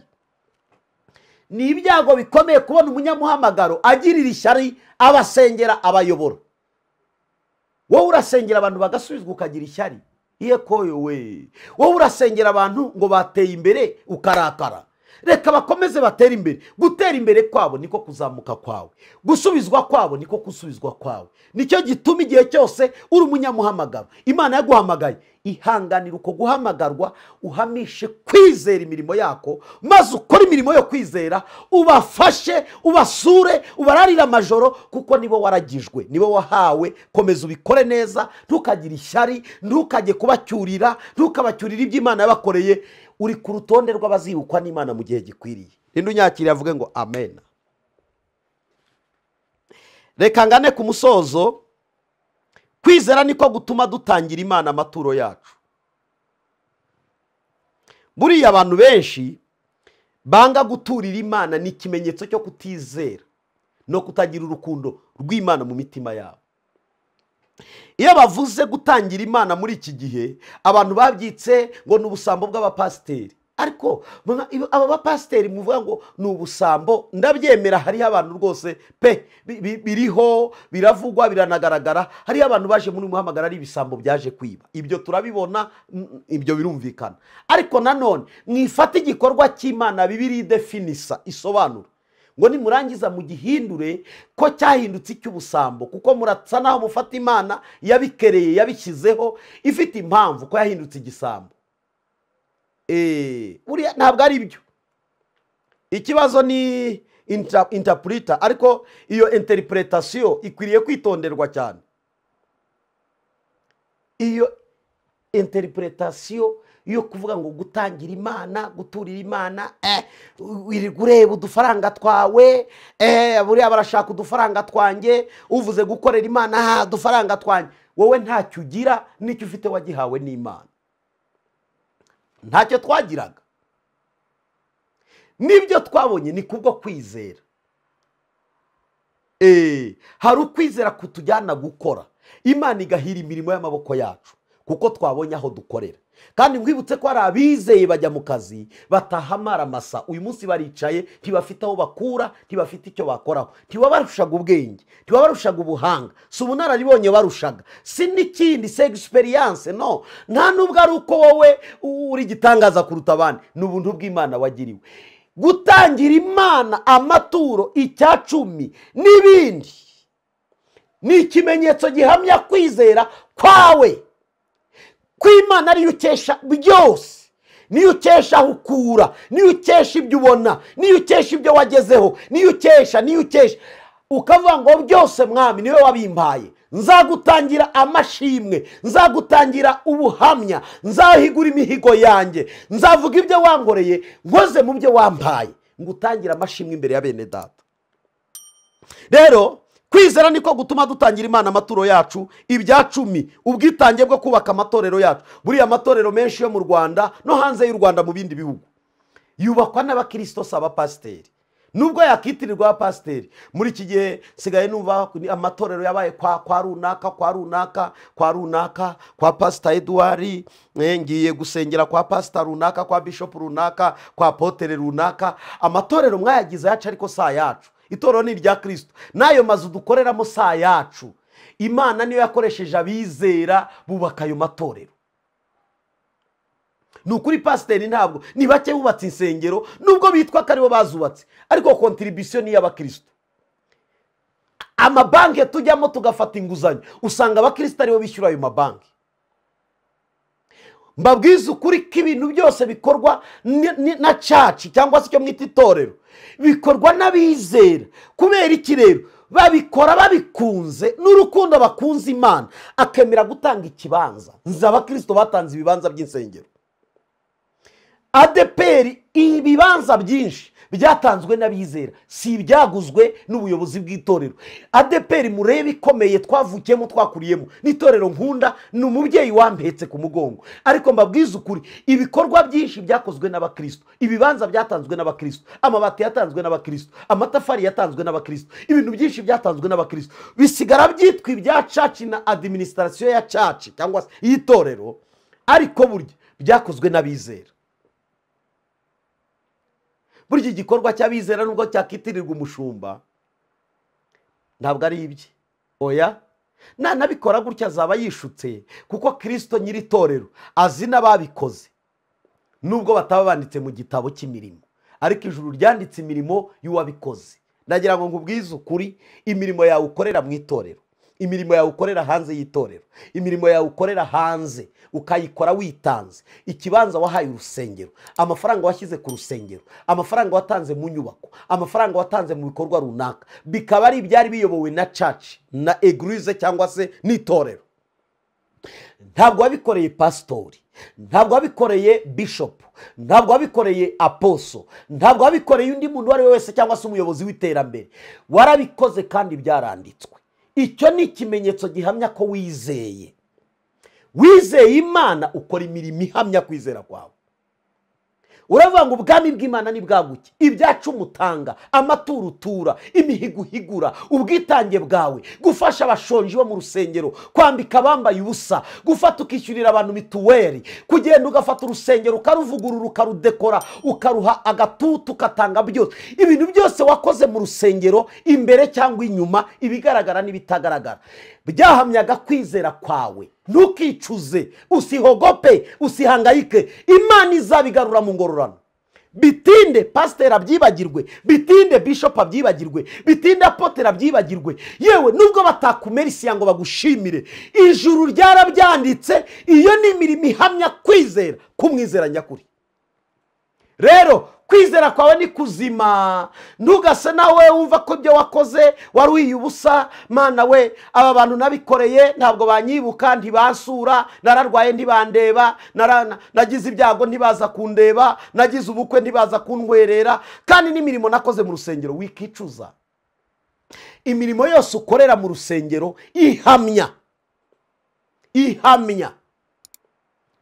Ni ibyago bikomeye kubona umunyamuhamagaro agirira ishyari abasengera, abayobora. Wowe urasengera abantu bagasubizwa ukagira ishyari, yekoyo we. Wowe urasengera abantu ngo bateye imbere ukarakara. Reka bakomeze batera imbere. Gutera imbere kwabo niko kuzamuka kwawe, gusubizwa kwabo niko kusubizwa kwawe. Nicyo gituma igihe cyose uri umunyamuhamagaro, Imana yaguhamagaye, ihanganira uko guhamagarwa, uhamishe kwizera imirimo yako, maze ukora imirimo yo kwizera, ubafashe, ubasure, ubararire amajoro, kuko nibo waragijwe, nibo wahawe. Komeza ubikore neza, ntukagire ishyari, ntukajye kubacyurira, ntukabacyurire ibyo Imana yabakoreye. Uri ku rutonde rw'abazibukwa n'Imana mu gihe gikwiriye. Ninde unyakiriye avuge ngo amen. Reka ngane ku musozo. Kwizera niko gutuma dutangira Imana amaturo yacu. Buriya abantu benshi banga guturira Imana ni ikimenyetso cyo kutizera no kutagira urukundo rw'Imana mu mitima yabo. Iyo bavuze gutangira Imana muri iki gihe, abantu babyitse ngo ni ubusambo bw'abapasiteri. Ariko aba bapasiteri muvuga ngo ni ubusambo, ndabyemera. Hariho abantu rwose pe biriho, biravugwa, biranagaragara. Hariho abantu baje muri muhamagara ari ibisambo byaje kwiba. Ibyo turabibona, ibyo birumvikana. Ariko nanone mwifata igikorwa cy'Imana Bibiliya idefinisa, isobanura ngo nimurangiza mu gihindure ko cyahindutse icy'ubusambo, kuko muratsa naho mufata Imana yabikereye, yabishyizeho ifite impamvu ko yahindutse igisambo. Buriya ntabwo ari byo. Ikibazo ni interpreter, ariko iyo interpretation ikwiriye kwitonderwa cyane. Iyo interpretation yo kuvuga ngo gutangira Imana, guturira Imana, wirirwa ureba udufaranga twawe, buriya barashaka udufaranga twanjye, uvuze gukorera Imana, udufaranga twanjye. Wowe ntacyo ugira, nicyo ufite wagihawe n'Imana. Ntacyo twagiraga. Nibyo twabonye ni kubwo kwizera. Hari ukwizera kutujyana gukora, Imana igahira imirimo y'amaboko yacu, kuko twabonye aho dukorera. Kandi mwibutse ko hari abizeye bajya mu kazi batahamara amasa. Uyu munsi baricaye, ntibafite aho bakura, ntibafite icyo bakoraho, ntibabarushaga ubwenge, ntibabarushaga ubuhanga, si ubunararibonye barushaga, si n'ikindi, si experience, no. Nta nubwo ari uko wowe uri gitangaza kuruta abandi, ni ubuntu bw'Imana wagiriwe. Gutangira Imana amaturo, icyacumi n'ibindi ni ikimenyetso gihamya kwizera kwawe, kw'Imana ariyo ukesha byose. Niyo ukesha aho ukura, niyo ukesha ibyo ubona, niyo ukesha ibyo wagezeho, niyo ukesha ukavuga ngo byose Mwami niwe wabimpaye. Nzagutangira amashimwe, nzagutangira ubuhamya, nzahigura imihigo yanjye, nzavuga ibyo wankoreye, nkoze mu byo wampaye, ngutangira amashimwe imbere ya bene data. Rero kwizera niko gutuma dutangira Imana amaturo yacu, ibyacumi, ubwitange bwo kubaka amatorero yacu. Buriya amatorero menshi yo mu Rwanda no hanze y'u Rwanda mu bindi bihugu yubakwa n'abakristo, saba pasiteri. Nubwo yakitirirwa abapasiteri, muri iki gihe sigaye numva amatorero yabaye kwa runaka, kwa Pastor Edouard, ngiye gusengera kwa Pastor runaka, kwa Bishop runaka, kwa Potere runaka. Amatorero mwayagize yacu, ariko saa yacu. Itorero ni irya Kristo, nayo mazu dukoreramo saa yacu. Imana niyo yakoresheje abizera bubaka ayo matorero. Nukuri pasiteri ntabwo ni bake bubatse insengero, nubwo bitwa ko aribo bazubatse, ariko contribution ni y'abakristo. Amabanki tujyamo tugafata inguzanyo, usanga abakristo aribo bishyura ayo mabanki. Mbabwiza ukuri ko ibintu byose bikorwa na church cyangwa se cyo mwita itorero, bikorwa n'abizera. Kubera iki rero? babikora babikunze n'urukundo bakunze Imana, akemera gutanga ikibanza. Nzi abakristo batanze ibibanza by'insengero. ADEPR ibibanza byinshi byatanzwe n'abizera, si ibyaguzwe n'ubuyobozi bw'itorero. ADEPR murebe ikomeye twavukiyemo twakuriyemo, n'itorero nkunda, ni umubyeyi wampetse ku mugongo. Ariko mbabwiza ukuri, ibikorwa byinshi byakozwe n'abakristo, ibibanza byatanzwe n'abakristo, amabati yatanzwe n'abakristo, amatafari yatanzwe n'abakristo, ibintu byinshi byatanzwe n'abakristo, bisigara byitwa ibya church na administration ya church cyangwa se y'itorero, ariko burya byakozwe n'abizera. Burya igikorwa cy'abizera nubwo cyakitirirwa umushumba ntabwo ari ibye, oya, nabikora gutya azaba yishutse, kuko Kristo nyiri itorero azi n'ababikoze, nubwo bataba banditse mu gitabo cy'imirimo, ariko ijuru ryanditse imirimo y'uwabikoze. Nagira ngo nkubwize ukuri, imirimo yawe ukorera mu itorero, imirimo yawe ukorera hanze y'itorero, imirimo yawe ukorera hanze ukayikora witanze, ikibanza wahaye urusengero, amafaranga washyize ku rusengero, amafaranga watanze mu nyubako, amafaranga watanze mu bikorwa runaka, bikaba ari ibyari biyobowe na church na eglise cyangwa se n'itorero. Ntabwo wabikoreye pastori, ntabwo wabikoreye bishop, ntabwo wabikoreye apostle, ntabwo wabikoreye undi muntu wari wese cyangwa se umuyobozi w'iterambere. Warabikoze kandi byaranditswe. Icyo ni ikimenyetso gihamya ko wizeye. Wizeye Imana, ukora imirimo ihamya kwizera kwawe. Uravuga ngo ubwami bw'Imana ni bwaguke, ibyacu mutanga, amaturo utura, imihigo uhigura, ubwitange bwawe, gufasha abashonji bo mu rusengero, kwambika abambaye ubusa, gufata ukishyurira abantu mituweli, kugenda ugafata urusengero ukaruvugurura, ukarudekora, ukaruha agatutu, ukatanga byose. Ibintu byose wakoze mu rusengero, imbere cyangwa inyuma, ibigaragara n'ibitagaragara, byahamyaga kwizera kwawe. Ntukicuze, usihogope, usihangayike, Imana izabigarura mu ngororano. Bitinde pastor abyibagirwe, bitinde bishop abyibagirwe, bitinde apotre abyibagirwe, yewe nubwo batakumerisiya ngo bagushimire, ijuru ryarabyanditse. Iyo ni imirimo ihamya kwizera kumwizera nyakuri. Rero kwizera kwawe ni kuzima, ntugase nawe wumva ko ibyo wakoze wari wiyubusa. Mana we, aba bantu nabikoreye ntabwo banyibuka, ntibasura, nararwaye ntibandeba, nagize ibyago ntibaza kundeba, nagize ubukwe ntibaza kuntwerera, kandi n'imirimo nakoze mu rusengero. Wikicuza. Imirimo yose ukorera mu rusengero ihamya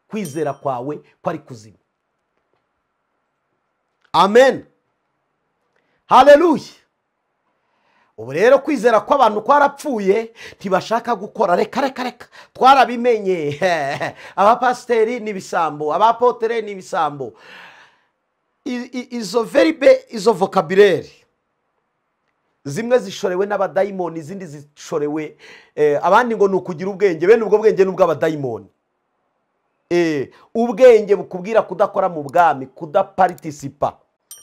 kwizera kwawe kwari kuzima. Amen. Haleluya. Ubu rero kwizera kw'abantu kwarapfuye, ntibashaka gukora. Reka twarabimenye. Abapasteri n'ibisambo, abapotere n'ibisambo. Izo verbe, izo vocabulaire zimwe zishorewe n'abadayimoni, izindi zishorewe abandi ngo nukugira ubwenge. Bene ubwo bwenge n'ubw'abadayimoni. Ubwenge bukubwira kudakora mu bwami, kudaparticipa,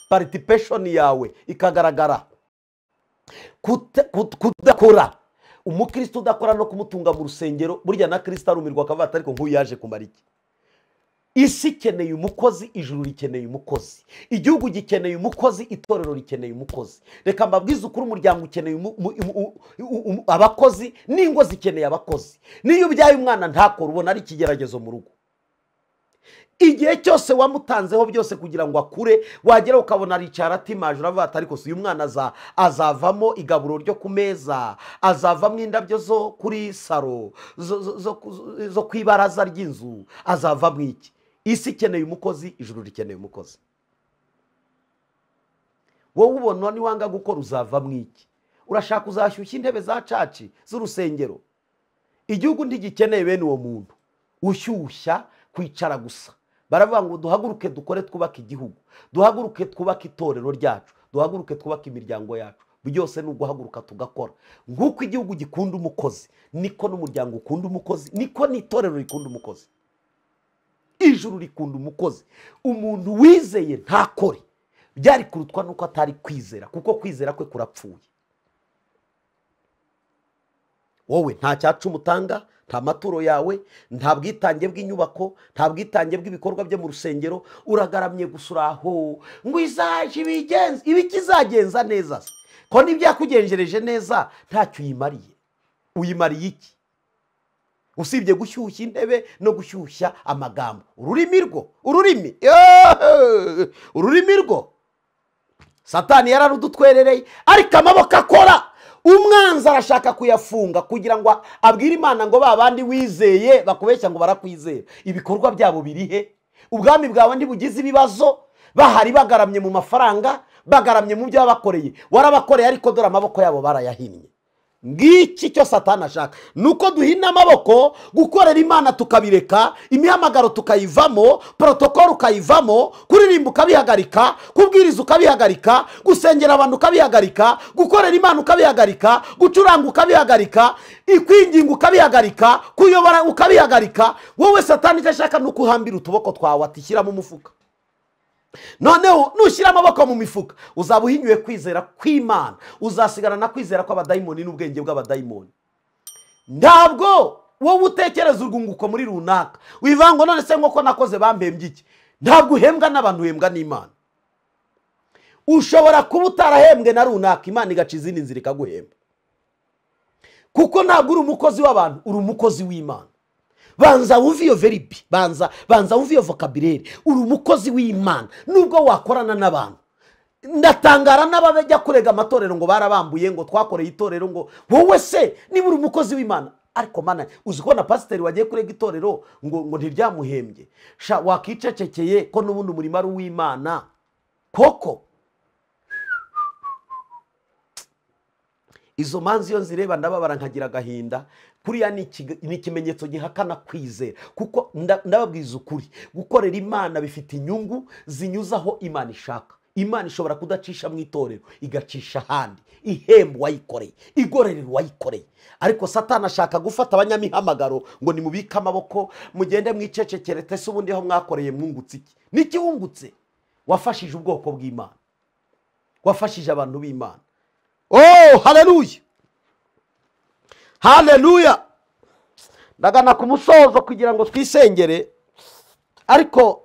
participation yawe ikagaragara, kudakora. Umukristo udakora no kumutunga mu rusengero, burya na Kristo arumirwa akavuga ati ariko nk'uyu yaje kumara iki? Isi ikeneye umukozi, ijuru rikeneye umukozi, igihugu gikeneye umukozi, itorero rikeneye umukozi. Reka mbabwize ukuri, umuryango ukeneye abakozi, n'ingo zikeneye abakozi. Niyo ubyaye umwana ntakora, ubona ari ikigeragezo mu rugo. Igihe cyose wamutanzeho byose kugira ngo akure, wagera ukabona aricara atimaje, uravuga ati ariko si uyu mwana azavamo igaburo ryo ku meza, azavamo indabyo zo kuri saro, zo kwibaraza ry'inzu, azavamo iki? Isi ikeneye umukozi, ijuru rikeneye umukozi. Wowe ubona niwanga gukora uzavamo iki? Urashaka uzashyushya intebe za caci z'urusengero? Igihugu ntigikeneye bene uwo muntu ushyushya kwicara gusa. Baravuga ngo duhaguruke dukore, twubaka igihugu, duhaguruke twubaka itorero ryacu, duhaguruke twubaka imiryango yacu. Byose ni uguhaguruka tugakora. Nguko igihugu gikunda umukozi, niko n'umuryango ukunda umukozi, niko n'itorero rikunda umukozi. Ijuru rikunda umukozi. Umuntu wizeye ntakore, byari kurutwa nuko atari kwizera, kuko kwizera kwe kurapfuye. Wowe nta cyacu umutanga, nta maturo yawe, nta bwitange bw'inyubako, nta bwitange bw'ibikorwa byo mu rusengero, uragaramye gusuraho ngo izaje ibigenza, ibikizagenza neza. ko n'ibyo yakugenjereje neza ntacyo uyimariye. Uyimariye iki? Usibye gushyushya intebe no gushyushya amagambo. Ururimi rwo Satani yararudutwerereye, ariko amaboko akora. Umwanzi arashaka kuyafunga kugira ngo abwire Imana ngo babandi wizeye bakubeshya ngo barakwizera. Ibikorwa byabo birihe? Ubwami bwawe ntibugize ibibazo, bahari bagaramye mu mafaranga, bagaramye mu byo babakoreye. Warabakoreye ariko dore amaboko yabo barayahinnye. Ngiki cyo Satani ashaka, nuko duhina amaboko, gukorera Imana tukabireka, imihamagaro tukayivamo, protokolo ukayivamo, kuririmba ukabihagarika, kubwiriza ukabihagarika, gusengera abantu ukabihagarika, gukorera Imana ukabihagarika, gucuranga ukabihagarika, ikwinginga ukabihagarika, kuyobora ukabihagarika. Wowe Satani icyo ashaka nuko uhambira utuboko twawe atishyira mu mufuka. Noneho nushyira amaboko mu mifuka uzaba uhinyuye kwizera kw'Imana, uzasigara na kwizera kw'abadayimoni n'ubwenge bw'abadayimoni. Ntabwo wowe utekereza urwunguko muri runaka wivanga none se nk'uko nakoze bampembye iki. Ntabwo uhembwa n'abantu, uhembwa n'Imana. Ushobora kuba utarahembwe na runaka, Imana igaca izindi nzira ikaguhemba, kuko ntabwo uri umukozi w'abantu, uri umukozi w'Imana. Banza wumve iyo verbi, banza wumve iyo vocabulaire. Uri umukozi w'Imana nubwo wakorana n'abantu. Ndatangara n'abajya kurega amatorero ngo barabambuye ngo twakoreye itorero, ngo wowe se niba uri umukozi w'Imana. Ariko mana, uzi ko na pasiteri wagiye kurega itorero ngo ntiryamuhembye. Sha wakicecekeye ko n'ubundi umurimo ari uw'Imana koko. Izo manzi iyo nzireba ndababara nkagira agahinda. Kuriya ni ikimenyetso gihakana kwizera, kuko ndababwiza ukuri, gukorera Imana bifite inyungu zinyuzaho Imana ishaka. Imana ishobora kudacisha mu itorero igacisha ahandi, ihemba uwayikoreye, igororera uwayikoreye. Ariko Satani ashaka gufata abanyamihamagaro ngo nimubike amaboko, mugende mwicecekere. Tese ubundi aho mwakoreye mwungutse iki? Niki wungutse? Wafashije ubwoko bw'Imana, wafashije abantu b'Imana. Oh, haleluya, haleluya. Ndagana ku musozo kugira ngo twisengere, ariko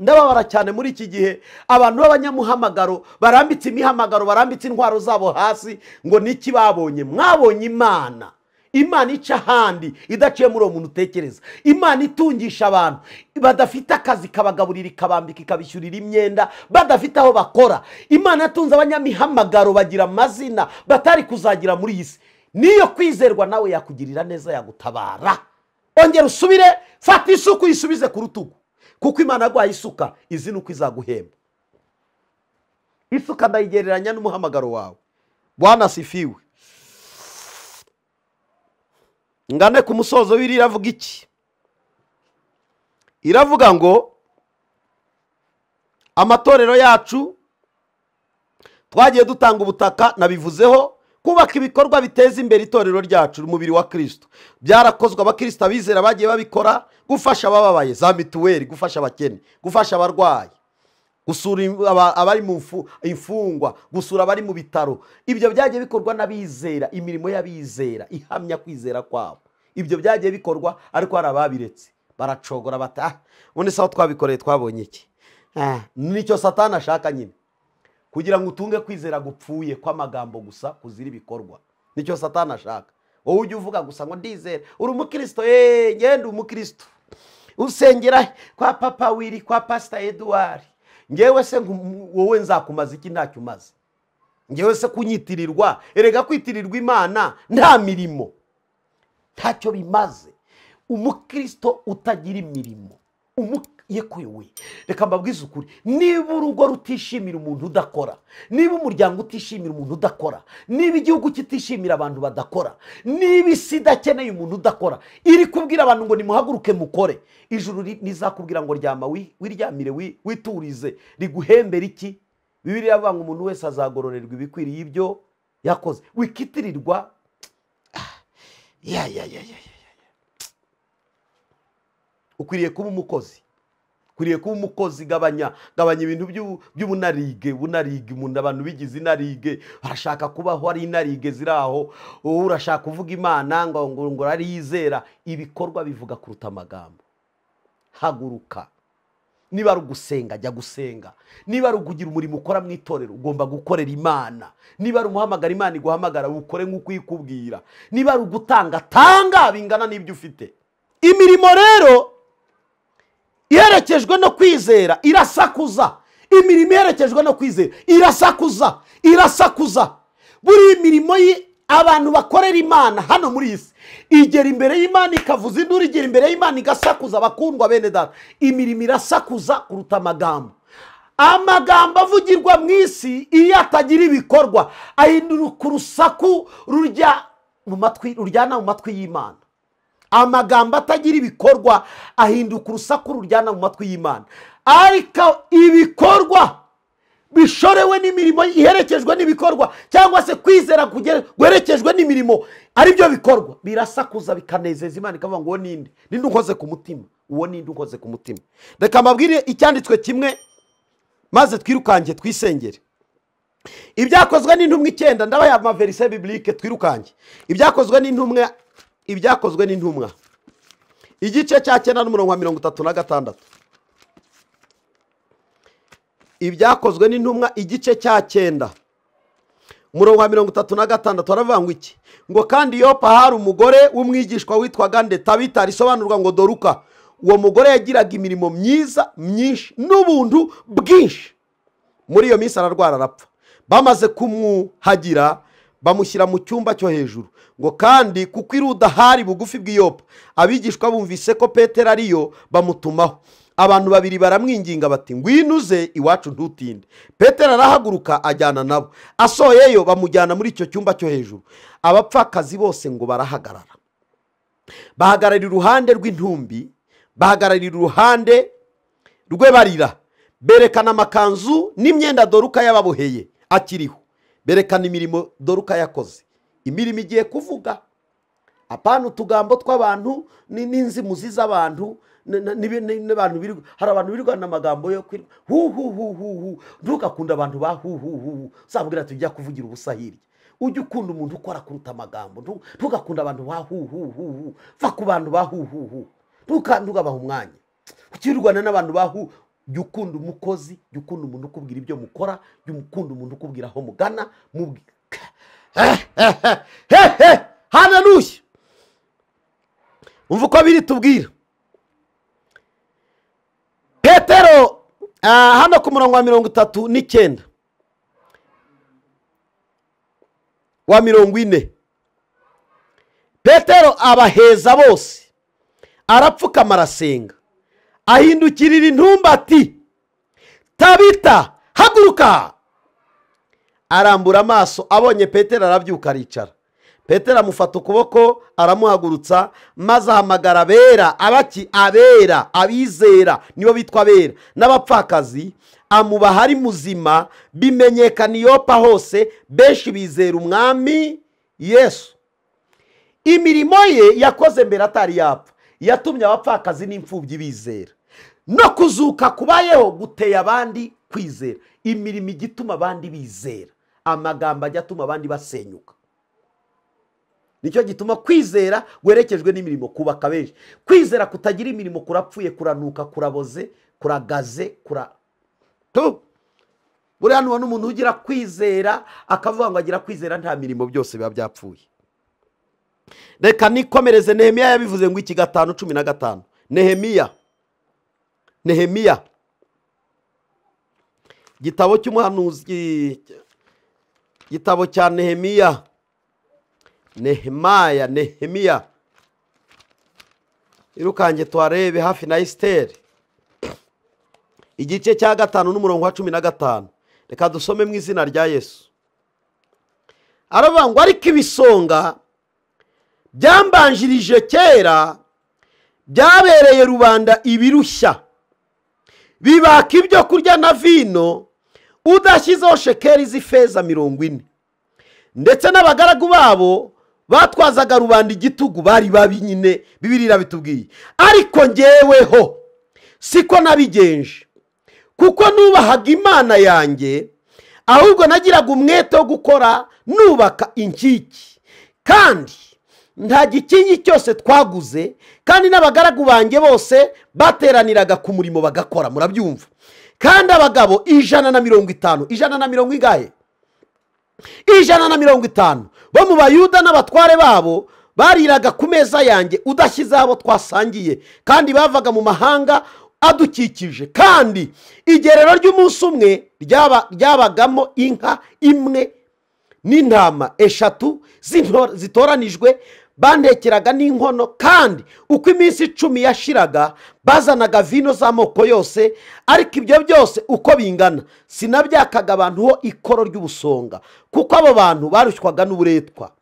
ndababara cyane muri iki gihe abantu b'abanyamuhamagaro barambitse imihamagaro, barambitse intwaro zabo hasi. Ngo niki babonye? Mwabonye Imana. Imana ica ahandi idaciye muri uwo muntu utekereza. Imana itungisha abantu badafite akazi, kabagaburira, ikabambika, ikabishyurira imyenda, badafite aho bakora. Imana yatunze abanyamihamagaro bagira amazina batari kuzagira muri iyi si. Niyo kwizerwa nawe yakugirira neza, yagutabara. Ongera usubire, fata isuku yisubize ku rutugu, kuko Imana yaguhaye isuka, izi nuko izaguhemba. Isuka ndayigereranya n'umuhamagaro wawe. Bwana sifiwe. Ngane ku musozo w'iri iravuga iki? Iravuga ngo amatorero yacu twagiye dutanga ubutaka, nabivuzeho, kubaka ibikorwa biteza imbere itorero ryacu, umubiri wa Kristo. Byarakozwe, abakristo abizera bagiye babikora, gufasha abababaye, za mituweli, gufasha abakene, gufasha abarwayi, gusura abari mu imfungwa, gusura abari mu bitaro. Ibyo byagiye bikorwa n'abizera, imirimo y'abizera ihamya kwizera kwabo. Ibyo byagiye bikorwa, ariko hari ababiretse baracogora bata ubundi saho twabikoreye twabonye iki? Nicyo Satani ashaka nyine, kugira ngo utunge kwizera gupfuye kw'amagambo gusa, kuzira ibikorwa. Nicyo Satani ashaka. Wowe ujye uvuga gusa ngo ndizera, uri umukristo, ngende umukristo, usengera kwa Papa Wiri, kwa Pastor Edouard. Ngewe se wowe nzakumaza iki? Ntacyo umaze. Ngewe se kunyitirirwa, erega kwitirirwa Imana nta mirimo, ntacyo bimaze. Umukristo utagira imirimo, yekuwe. Reka mbabwize ukuri, niba urugo rutishimira umuntu udakora, niba umuryango utishimira umuntu udakora, niba igihugu kitishimira abantu badakora, niba isi idakeneye umuntu udakora, iri kubwira abantu ngo nimuhaguruke mukore, ijuru nizakubwira ngo ryama wiryamire, witurize, riguhembera iki? Bibiliya iravuga ngo umuntu wese azagororerwa ibikwiriye ibyo yakoze. Wikitirirwa ukwiriye kuba umukozi, ukwiriye kuba umukozi. Gabanya ibintu by'ubunarige, umuntu, abantu bigize inarige, barashaka kubaho ari inarige ziraho. Urashaka kuvuga Imana ngo ari yizera. Ibikorwa bivuga kuruta amagambo. Haguruka, niba ari ugusenga jya gusenga, niba ari ukugira umurimo ukora mu itorero ugomba gukorera Imana, niba ari umuhamagara Imana iguhamagara ukore nk'uko ikubwira, niba ari ugutanga tanga bingana n'ibyo ufite. Imirimo rero iherekejwe no kwizera irasakuza. Imirimo iherekejwe no kwizera irasakuza. Buri imirimo abantu bakorera Imana hano muri iyi si igera imbere y'Imana ikavuza induru, igera imbere y'Imana igasakuza. Bakundwa bene data, imirimo irasakuza kuruta amagambo. Amagambo avugirwa mu isi iyo atagira ibikorwa ahinduka urusaku ruryana mu matwi y'Imana. Amagambo atagira ibikorwa ahinduka urusaku ruryana mu matwi y'Imana. Ariko ibikorwa bishorewe n'imirimo iherekejwe n'ibikorwa, cyangwa se kwizera guherekejwe n'imirimo, ari byo bikorwa birasakuza bikanezeza Imana, ikavuga ngo ninde ukoze ku mutima, uwo ninde ukoze ku mutima. Reka mbabwire icyanditswe kimwe maze twirukange twisengere. Ibyakozwe n'intumwa 9, ndabaye amaverise biblique twirukange. Ibyakozwe n'intumwa igice cya 9 n'umurongo wa 36. Ibyakozwe n'intumwa igice cya 9 umurongo wa 36 baravuga ngo iki? Ngo kandi Yopa hari umugore w'umwigishwa witwaga nde Tabita, risobanurwa ngo Doruka. Uwo mugore yagiraga imirimo myiza myinshi n'ubuntu bwinshi. Muri iyo minsi ararwara arapfa. Bamaze kumwuhagira bamushyira mu cyumba cyo hejuru. Ngo kandi kuko iruda hari bugufi bw'Yopa, abigishwa bumvise ko Petero ariyo bamutumaho. Abantu babiri baramwinginga bati ngwinuze iwacu ntutinde. Petero arahaguruka ajyana nabo. Asoyeyo bamujyana muri icyo cyumba cyo hejuru. Abapfakazi bose ngo barahagarara. Bahagararira iruhande rw'intumbi, bahagararira iruhande rwe barira. Berekana amakanzu n'imyenda Doruka yababoheye akiriho. Berekana imirimo Doruka yakoze. Imirimo igiye kuvuga. Apana utugambo tw'abantu n'inzimuzi z'abantu. Hari abantu birwana amagambo yo ntugakunda abantu ba uzabwira tujya kuvugira ubusa hirya. Ujye ukunda umuntu ukora kuruta amagambo. Ntugakunda abantu ba va ku bantu ba ntugabaha umwanya. Ukirwana n'abantu ba jya ukunda umukozi, jya ukunda umuntu ukubwira ibyo mukora, jya ukunda umuntu ukubwira aho mugana. Haleluya. Umva uko biri tubwira. Petero hano ku murongo wa 39 wa 40, Petero abaheza bose, arapfukama arasenga, ahindukirira intumbi ati Tabita haguruka. Arambura amaso, abonye Petero arabyuka aricara. Petero amufata ukuboko aramuhagurutsa, maze ahamagara abera. Abaki? Abera, abizera nibo bitwa abera, n'abapfakazi amubaha ari muzima. Bimenyekana Yopa hose, benshi bizera umwami Yesu. Imirimo ye yakoze mbere atari yapfa, yatumye abapfakazi n'imfubyi bizera. No kuzuka kubayeho guteye abandi kwizera. Imirimo igituma abandi bizera, amagambo ajya atuma abandi basenyuka. Nicyo gituma kwizera werekejwe n'imirimo kubaka benshi. Kwizera kutagira imirimo kurapfuye, kuranuka, kuraboze, kuragaze, buri hano n'umuntu ugira kwizera akavuga ngo agira kwizera nta mirimo, byose biba byapfuye. Reka nikomereze. Nehemiya yabivuze ngo iki 5:15. Nehemiya gitabo cy'umuhanuzi, gitabo cya Nehemiya irukange twarebe hafi na Esteri igice cya 5 n'umurongo wa 15. Reka dusome mu izina rya Yesu. Aravuga ngo ariko ibisonga byambanjirije kera byabereye rubanda ibirushya, bibaka ibyo kurya na vino udashyizeho shekeri z'ifeza 40. Ndetse n'abagaragu babo batwazaga rubanda igitugu, bari babi nyine. Bibiliya bitubwiye. Ariko ngeweho siko nabigenje, kuko nubahaga Imana yanjye, ahubwo nagiraga umwete wo gukora nubaka inkiki, kandi nta gikingi cyose twaguze, kandi n'abagaragu banjye bose bateraniraga ku murimo bagakora. Murabyumva? Kandi abagabo 150, 150 ingahe? 150 bo mu Bayuda n'abatware babo bariraga ku meza yanjye udashyize abo twasangiye, kandi bavaga mu mahanga adukikije. Kandi igerero ry'umunsi umwe ryabagamo inka imwe n'intama 3 zitoranijwe, bandekeraga n'inkono. Kandi uko iminsi 10 yashiraga bazanaga vino z'amoko yose, ariko ibyo byose uko bingana sinabyakaga abantu ho ikoro ry'ubusonga, kuko abo bantu barushywaga n'uburetwa.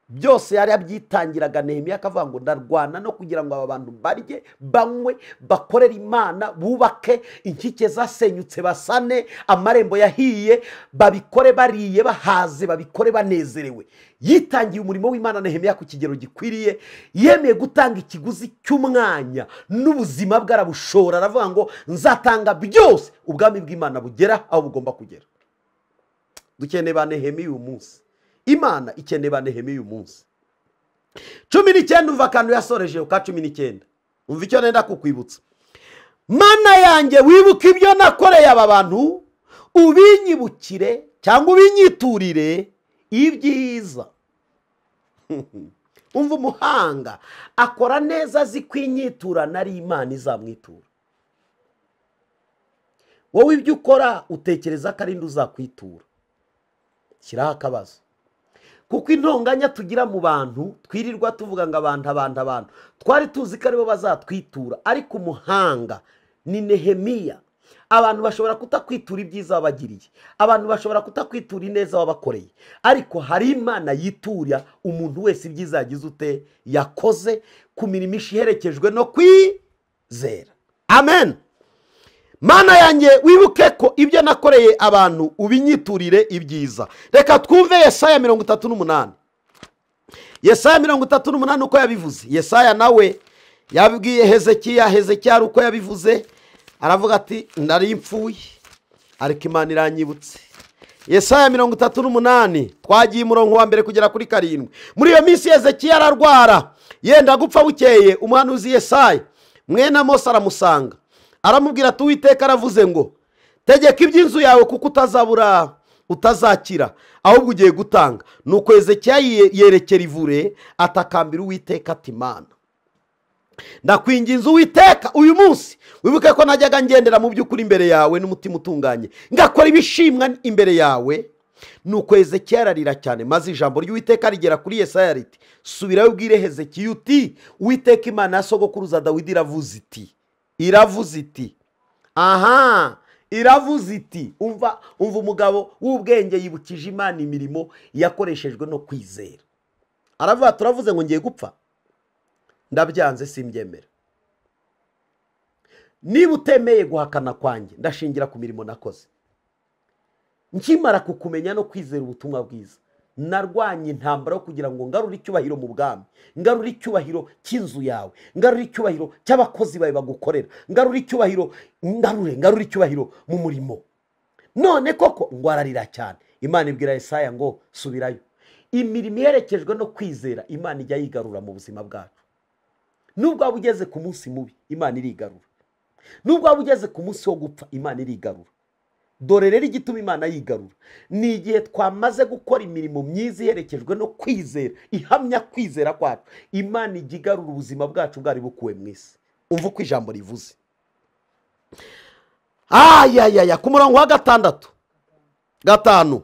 Byose yari abyitangiraga Nehemiya akavuga ngo ndarwana no kugira ngo aba bantu barye banywe bakorera Imana, bubake inkike zasenyutse, basane amarembo yahiye, babikore bariye bahaze, babikore banezerewe. Yitangiye umurimo w'Imana Nehemiya ku kigero gikwiriye, yemeye gutanga ikiguzi cy'umwanya n'ubuzima bwarabushora. Aravuga ngo nzatanga byose ubwami bw'Imana bugera aho bugomba kugera. Dukeneye ba Nehemiya uyu munsi, Imana ikeneye ba Nehemiya uyu munsi. 19 umva kandi yasoreje uka 19. Umva icyo nenda kukwibutsa. Mana yanjye, wibuka ibyo nakoreye aba bantu, ubinyibukire cyangwa ubinyiturire ibyiza. Umva umuhanga akora neza azi kwinyitura nari Imana izamwitura. Wowe ibyo ukora utekereza ko ari nde uzakwitura? Shyiraho akabazo. Kuko intonganya tugira mu bantu twirirwa tuvuga ngo abantu twari tuzi ko aribo bazatwitura, ariko umuhanga ni Nehemiya. Abantu bashobora kutakwitura ibyiza wabagiriye, abantu bashobora kutakwitura ineza wabakoreye, ariko hari Imana yitura umuntu wese ibyiza yagize ute yakoze, ku mirimo iherekejwe no kwizera. Amen. Mana yanjye, wibuke ko ibyo nakoreye abantu ubinyiturire ibyiza. Reka twumve Yesaya 38. Yesaya 38 uko yabivuze. Yesaya nawe yabwiye Hezekiya uko yabivuze, aravuga ati nari mpfuye ariko Imana iranyibutse. Yesaya 38 twagiye umurongo wa mbere kugera kuri 7. Muri iyo minsi Hezekiya ararwara yenda gupfa, bukeye umuhanuzi Yesaya mwene Amosi aramusanga, aramubwira ati Uwiteka aravuze ngo tegeka iby'inzu yawe kuko utazakira, ahubwo ugiye gutanga. Nuko Hezekiya yerekera ivure atakambira Uwiteka ati Mana, ndakwinginze Uwiteka uyu munsi wibuke ko najyaga ngendera mu by'ukuri imbere yawe n'umutima utunganye, ngakora ibishimwa imbere yawe. Nuko Hezekiya ararira cyane, maze ijambo ry'Uwiteka rigera kuri Yesaya riti subirayo ubwire Hezekiya uti Uwiteka Imana ya sogokuruza Dawidi iravuze iti aha, iravuze iti. Umva umugabo w'ubwenge yibukije Imana imirimo yakoreshejwe no kwizera. Aravuga turavuze ngo ngiye gupfa, ndabyanze simbyemera. Niba utemeye guhakana kwanjye ndashingira ku mirimo nakoze. Nkimara kukumenya no kwizera ubutumwa bwiza, narwanye intambara yo kugira ngo ngarure icyubahiro mu bwami, ngarure icyubahiro cy'inzu yawe, ngarure icyubahiro cy'abakozi bawe bagukorera, ngarure icyubahiro mu murimo. None koko ngwararira cyane. Imana ibwira Yesaya ngo subirayo. Imirimo iherekejwe no kwizera Imana ijya yigarura mu buzima bwacu. Nubwo waba ugeze ku munsi mubi, Imana irigarura. Nubwo waba ugeze ku munsi wo gupfa, Imana irigarura. Dore rero igituma Imana yigarura ni igihe twamaze gukora imirimo myiza iherekejwe no kwizera, ihamya kwizera kwacu, Imana ijya igarura ubuzima bwacu bwari bukuwe mu isi. Umva uko ijambo rivuze. Ku murongo wa 5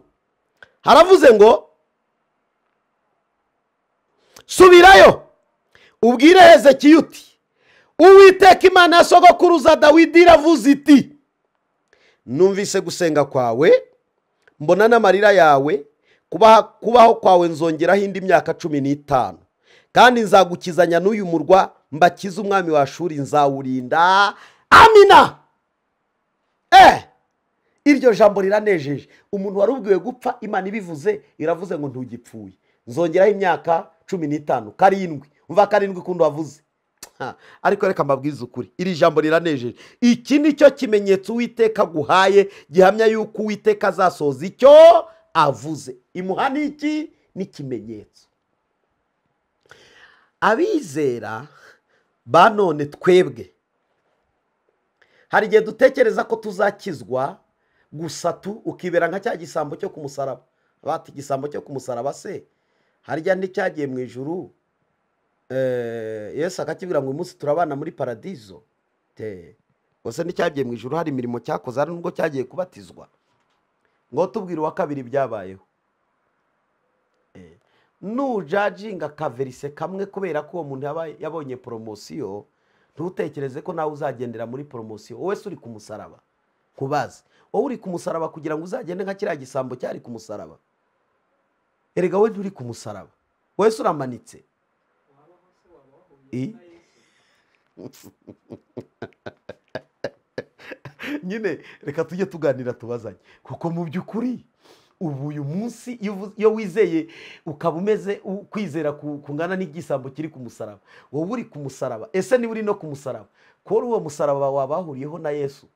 haravuze ngo subirayo ubwire Hezekiya uti Uwiteka Imana ya sogokuruza Dawidi iravuze iti numvise gusenga kwawe, mbona n'amarira yawe, kubaho kwawe nzongeraho indi myaka 15, kandi nzagukizanya n'uyu murwa mbakize umwami wa Ashuri nzawurinda. Amina. Iryo jambo riranejeje. Umuntu wari ubwiwe gupfa, Imana ibivuze iravuze ngo ntugipfuye, nzongeraho imyaka 15, 7. Umva 7 kundi wavuze. Ariko reka mbabwize ukuri, iri jambo riranejeje. Iki nicyo kimenyetso Uwiteka guhaye gihamya yuko Uwiteka azasoza icyo avuze. Imuha niki n'ikimenyetso. abizera ba none twebwe hari igihe dutekereza ko tuzakizwa gusa ukibera nka cya gisambo cyo ku musaraba. Bati igisambo cyo ku musaraba se harya cyagiye mu ijuru, Yesu akakibwira ngo uyu munsi turabana muri paradizo. Gusa cyagiye mu ijuru hari imirimo cyakoze ari nubwo cyagiye kubatizwa. Ngo tubwire uwa kabiri byabayeho. Nujajinga kaverise kamwe kubera ko uwo muntu yabonye poromosiyo, ntutekereze ko nawe uzagendera muri poromosiyo. Wowe uri ku musaraba kubaza, wowe uri ku musaraba kugira ngo uzagende nka kiriya gisambo cyari ku musaraba. Erega we nturi ku musaraba, wowe uramanitse. Nyine reka tujye tuganira tubazanye, kuko mu by'ukuri ubu uyu munsi iyo wizeye ukaba umeze kwizera kungana n'igisambo kiri ku musaraba, wowe uri ku musaraba. Ese niba uri no ku musaraba, ko uwo musaraba wabahuriyeho na Yesu,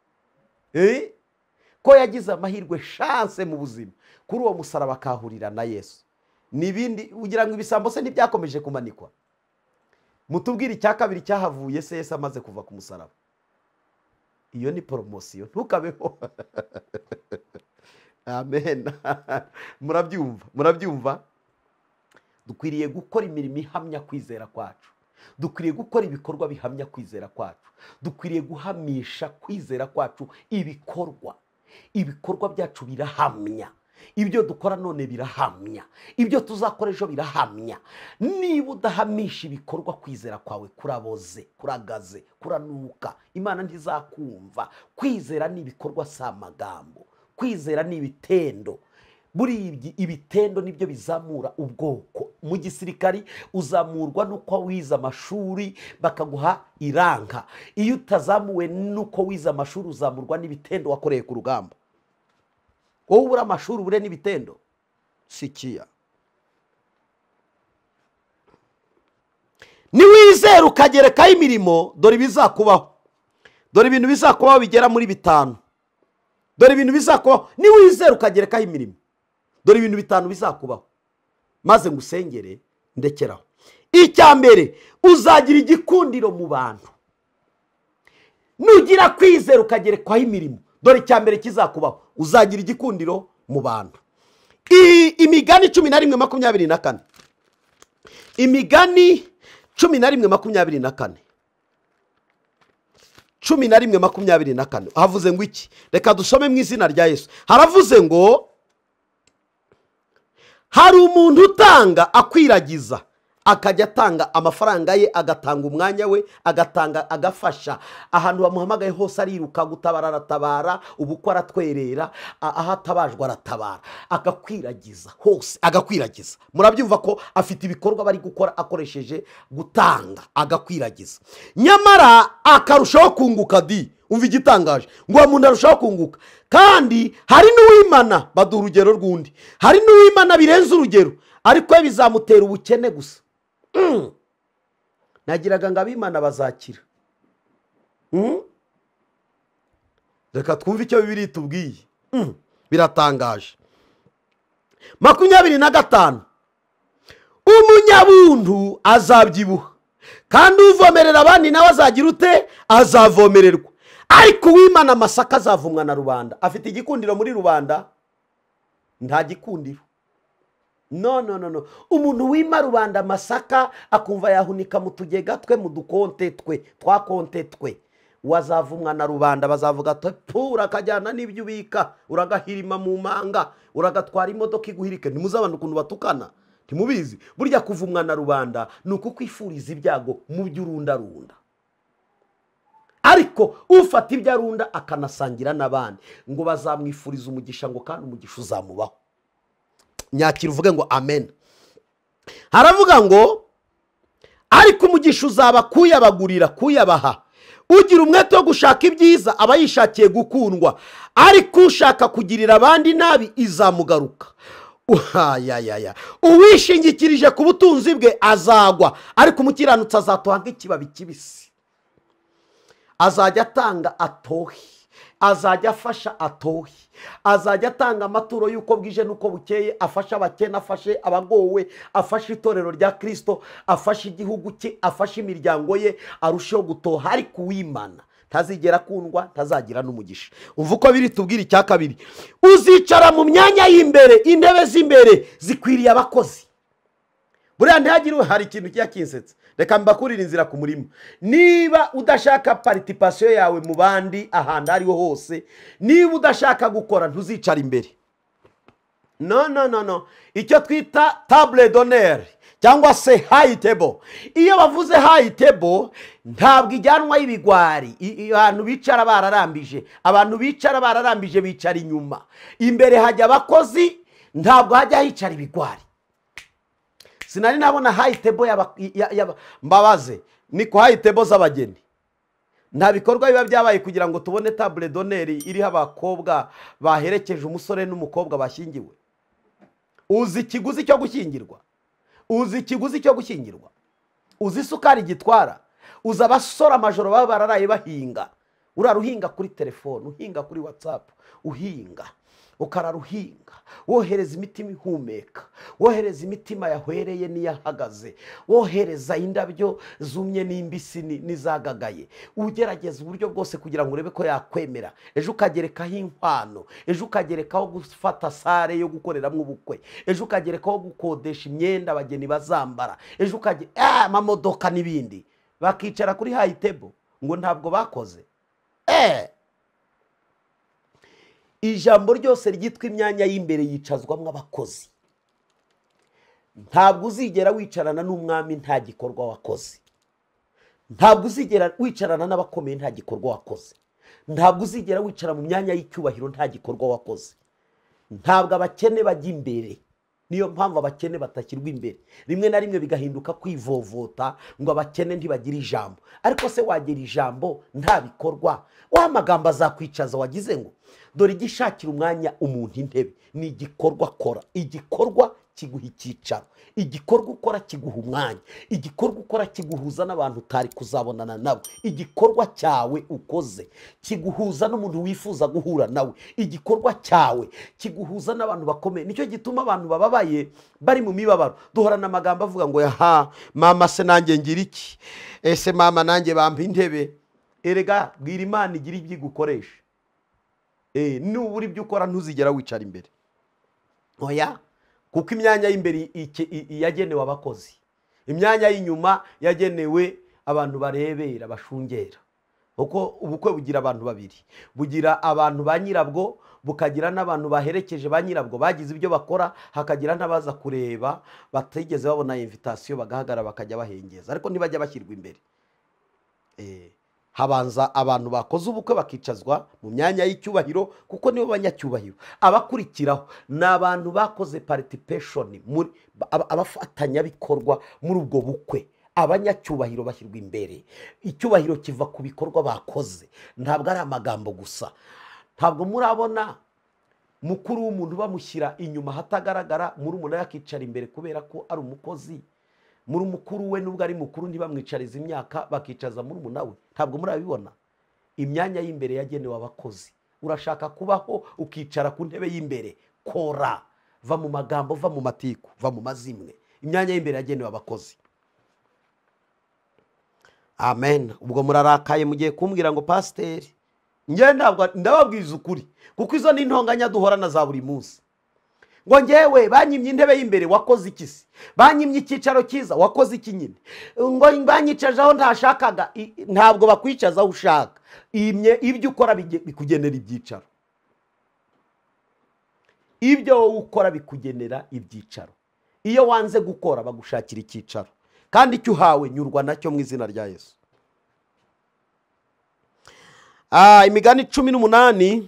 ko yagize amahirwe chance mu buzima kuri uwo musaraba akahurira na Yesu. Nibindi ugira ngo ibisambo se ntibyakomeje kumanikwa? Mutubwire icya kabiri cyahavuye se Yesu amaze kuva ku musaraba. Iyo ni poromosiyo, ntukabeho. Amen. Murabyumva? Dukwiriye gukora imirimo ihamya kwizera kwacu. Dukwiriye gukora ibikorwa bihamya kwizera kwacu. Dukwiriye guhamisha kwizera kwacu ibikorwa byacu birahamya. Ibyo dukora none birahamya, ibyo tuzakora ejo birahamya. Niba udahamisha ibikorwa kwizera kwawe kuraboze, kuragaze, kuranuka, Imana ntizakumva. Kwizera ni ibikorwa si amagambo, kwizera ni ibitendo. Buri ibitendo nibyo bizamura ubwoko. Mu gisirikari uzamurwa nuko wize amashuri bakaguha iranka. Iyo utazamuwe nuko wize amashuri uzamurwa n'ibitendo wakoreye ku rugamba. Wowe ubura amashuri ubure n'ibitendo sikiya. Niwizera ukagerekaho imirimo, dore ibizakubaho. Dore ibintu bizakubaho bigera muri 5. Dore ibintu bizakubaho niwizera ukagerekaho imirimo, dore ibintu 5 bizakubaho. Maze ngusengere ndekeraho. Icya mbere, uzagira igikundiro mu bantu. Nugira kwizera ukagerekaho imirimo, dore icya mbere kizakubaho, uzagira igikundiro mu bantu. Imigani 11:24. Imigani 11:24. 11:24 havuze ngo iki? Reka dusome mu izina rya Yesu. Haravuze ngo hari umuntu utanga akwiragiza, akajya atanga amafaranga ye, agatanga umwanya we, agatanga agafasha ahantu bamuhamagaye hose, ariruka gutabara aratabara, ubukwe aratwerera, aho atabajwe aratabara, agakwiragiza hose, agakwiragiza. Murabyumva ko afite ibikorwa bari gukora akoresheje gutanga, agakwiragiza. Nyamara akarushaho kunguka. Umva igitangaje, ngo umuntu arushaho kunguka. Kandi hari n'uwimana, baduha urugero rw'undi, hari n'uwimana birenze urugero, ariko we bizamutera ubukene gusa. Nagiraga ngo abimana bazakira. Reka twumve icyo Bibiliya itubwiye. Biratangaje. 25. Umunyabuntu azabyibuha, kandi uvomerera abandi nawe azagira ute? Azavomererwa. Ariko uwimana amasaka azavumwa na rubanda. Afite igikundiro muri rubanda? Nta gikundiro. No. Umuntu wima rubanda amasaka akumva yahunika mu tugega twe, mu dukonte twe, twakonte twe, wazavumwa na rubanda. Bazavuga ati urakajyana n'ibyo ubika, uragahirima mu manga, uragatwara imodoka iguhirike. Ntimuzabana ukuntu batukana, ntimubizi? Burya kuvumwa na rubanda ni ukukwifuriza ibyago mu byo urundarunda. Ariko ufata ibyo arunda akanasangira n'abandi, ngo bazamwifuriza umugisha, ngo kandi umugisha uzamubaho. Nyakira uvuge ngo amen. Haravuga ngo ariko umugisha uzaba kuyabagurira, kuyabaha. Ugira umwete wo gushaka ibyiza aba yishakiye gukundwa, ariko ushaka kugirira abandi nabi izamugaruka. Uwishingikirije ku butunzi bwe azagwa, ariko umukiranutsi azatoha nk'ikibabi kibisi. Azajya atanga atohe, azajya afasha atohe, azajya atanga amaturo y'uko bwije n'uko bukeye, afashe abakene, afashe abagowe, afashe itorero rya Kristo, afashe igihugu cye, afashe imiryango ye, arusheho gutoha. Ariko uwimana ntazigera akundwa, ntazagira n'umugisha. umva uko biri tubwira icya kabiri, uzicara mu myanya y'imbere, intebe z'imbere zikwiriye abakozi. buriya ntihagire hari ikintu kijya kinsetsa, reka mbakurire inzira ku murima. Niba udashaka participation yawe mu bandi ahantu ariho hose, niba udashaka gukora, ntuzicara imbere. No, icyo twita table d'honneur cyangwa se high table. Iyo bavuze high table ntabwo ijyanwa y'ibigwari, abantu bicara bararambije. Abantu bicara bararambije bicara inyuma, imbere hajya abakozi, ntabwo hajya hicara ibigwari. Sinari nabona high table mbabaze, niko high table z'abageni. Nta bikorwa biba byabaye kugira ngo tubone table d'honneur iriho abakobwa baherekeje umusore n'umukobwa bashyingiwe. Uzi ikiguzi cyo gushyingirwa? Uzi ikiguzi cyo gushyingirwa? Uzi isukari gitwara? Uzi abasore amajoro baba bararaye bahinga? Uraruhinga kuri telefone, uhinga kuri WhatsApp, uhinga ukararuhinga, wohereza imitima ihumeka, wohereza imitima yahwereye n'iyahagaze, wohereza indabyo zumye n'imbisi n'izagagaye, ugerageza uburyo bwose kugira ngo urebe ko yakwemera. Ejo ukagerekaho inkwano, ejo ukagerekaho gufata sare yo gukoreramo ubukwe, ejo ukagerekaho gukodesha imyenda abageni bazambara, ejo amamodoka n'ibindi. Bakicara kuri high table ngo ntabwo bakoze. Ijambo ryose ryitwa imyanya y'imbere yicazwamo abakozi. Ntabwo uzigera wicarana n'umwami nta gikorwa wakoze. Ntabwo uzigera wicarana n'abakomeye nta gikorwa wakoze. Ntabwo uzigera wicara mu myanya y'icyubahiro nta gikorwa wakoze. Ntabwo abakene bajya imbere, niyo mpamvu abakene batashyirwa imbere. Rimwe na rimwe bigahinduka kwivovota ngo abakene ntibagire ijambo. Ariko se wagira ijambo nta bikorwa? Wa magambo azakwicaza wagize ngo dore igishakira umwanya umuntu intebe ni igikorwa akora. Igikorwa kiguha icyicaro, igikorwa ukora kiguha umwanya, igikorwa ukora kiguhuza n'abantu utari kuzabonana nabo, igikorwa cyawe ukoze kiguhuza n'umuntu wifuza guhura nawe, igikorwa cyawe kiguhuza n'abantu bakomeye. Nicyo gituma abantu bababaye bari mu mibabaro duhorana amagambo avuga ngo yaha mama se nanjye ngira iki, ese mama nanjye bampa intebe. Erega bwira Imana igira ibyo igukoresha. Nubura ibyo ukora ntuzigera wicara imbere. Oya, kuko imyanya y'imbere yagenewe abakozi, imyanya y'inyuma yagenewe abantu barebera bashungera. Kuko ubukwe bugira abantu babiri, bugira abantu ba nyirabwo, bukagira n'abantu baherekeje ba nyirabwo bagize ibyo bakora, hakagira n'abaza kureba batigeze babona invitation bagahagara bakajya bahengeza, ariko ntibajya bashyirwa imbere. Habanza abantu bakoze ubukwe bakicazwa mu myanya y'icyubahiro kuko nibo banyacyubahiro. Abakurikiraho ni abantu bakoze participation, abafatanyabikorwa muri ubwo bukwe. Abanyacyubahiro bashyirwa imbere. Icyubahiro kiva ku bikorwa bakoze, ntabwo ari amagambo gusa. Ntabwo murabona mukuru w'umuntu bamushyira inyuma hatagaragara, muri umuntu yakicara imbere kubera ko ari umukozi. Muri mukuru we nubwo ari mukuru ntibamwicariza imyaka, bakicaza muri umuna we. Ntabwo murabibona? Imyanya y'imbere yagenewe abakozi. Urashaka kubaho ukicara ku ntebe y'imbere, kora, va mu magambo, va mu matiku, va mu mazimwe. Imyanya y'imbere yagenewe abakozi. Amen. Ubwo murarakaye mugiye kumbwira ngo pasiteri, njye ntabwo ndababwiza ukuri, kuko izo ni intonganya duhorana za buri munsi. Ngo ngewe banyimye intebe y'imbere, wakoze iki se? Banyimye icyicaro cyiza, wakoze iki nyine? Ngo banyicaje aho ntashakaga. Ntabwo bakwicaza aho ushaka, ibyo ukora bikugenera ibyicaro. Ibyo wowe ukora bikugenera ibyicaro. Iyo wanze gukora bagushakira icyicaro, kandi icyo uhawe nyurwa nacyo mu izina rya Yesu. Imigani 18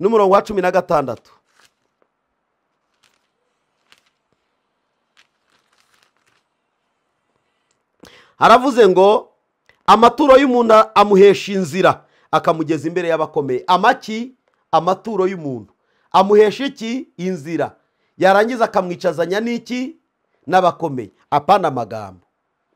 n'umurongo wa 16. Haravuze ngo amaturo y'umuntu amuhesha inzira akamugeza imbere y'abakomeye. Amaturo y'umuntu amuhesha iki? Inzira. Yarangiza akamwicazanya n'iki? N'abakomeye. Apana amagambo.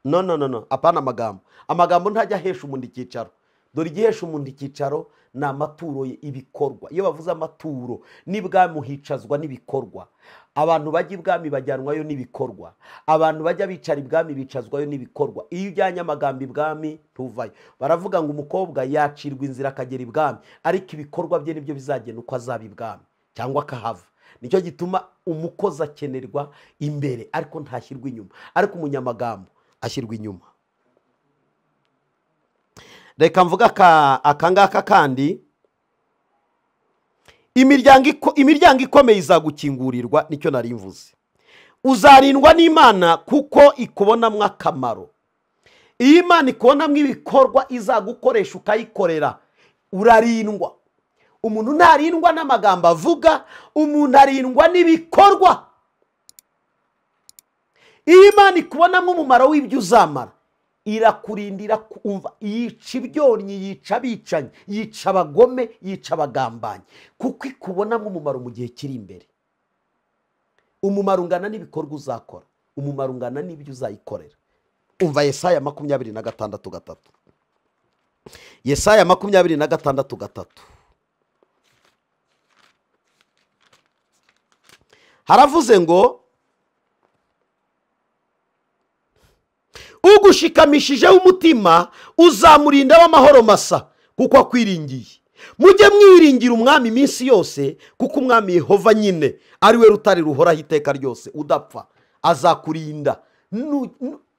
No, apana amagambo. Amagambo ntajya ahesha umuntu icyicaro. dore igihesha umuntu icyicaro ni amaturo ye, ibikorwa. Iyo bavuze amaturo n'ibwami hicazwa n'ibikorwa. Abantu bajya ibwami bajyanwayo n'ibikorwa, abantu bajya bicara ibwami bicazwayo n'ibikorwa. Iyo ujyanye amagambo ibwami ntuvayo. Baravuga ngo umukobwa yacirwa inzira akagera ibwami, ariko ibikorwa bye nibyo bizagenda uko azaba ibwami cyangwa akahava. Nicyo gituma umukozi akenerwa imbere ariko ntashyirwa inyuma, ariko umunyamagambo ashyirwa inyuma. Reka mvuga akangaka kandi, imiryango ikomeye izagukingurirwa, nicyo nari mvuze. Uzarindwa n'Imana kuko ikubonamo akamaro. Iyo Imana ikubonamo ibikorwa izagukoresha ukayikorera, urarindwa. Umuntu ntarindwa n'amagambo avuga, umuntu arindwa n'ibikorwa. Iyo Imana ikubonamo umumaro w'ibyo uzamara, irakurindira kumva, yica ibyonnyi, yica abicanyi, yica abagome, yica abagambanyi, kuko ikubonamo umumaro mu gihe kiri imbere. Umumaro ungana n'ibikorwa uzakora, umumaro ungana n'ibyo uzayikorera. Umva Yesaya 26:3. Yesaya 26:3 haravuze ngo, ugushikamishije umutima uzamurinda w'amahoro masa kuko akwiringiye. Mujye mwiringira umwami iminsi yose, kuko umwami Yehova nyine ari we rutare ruhoraho iteka ryose udapfa, azakurinda.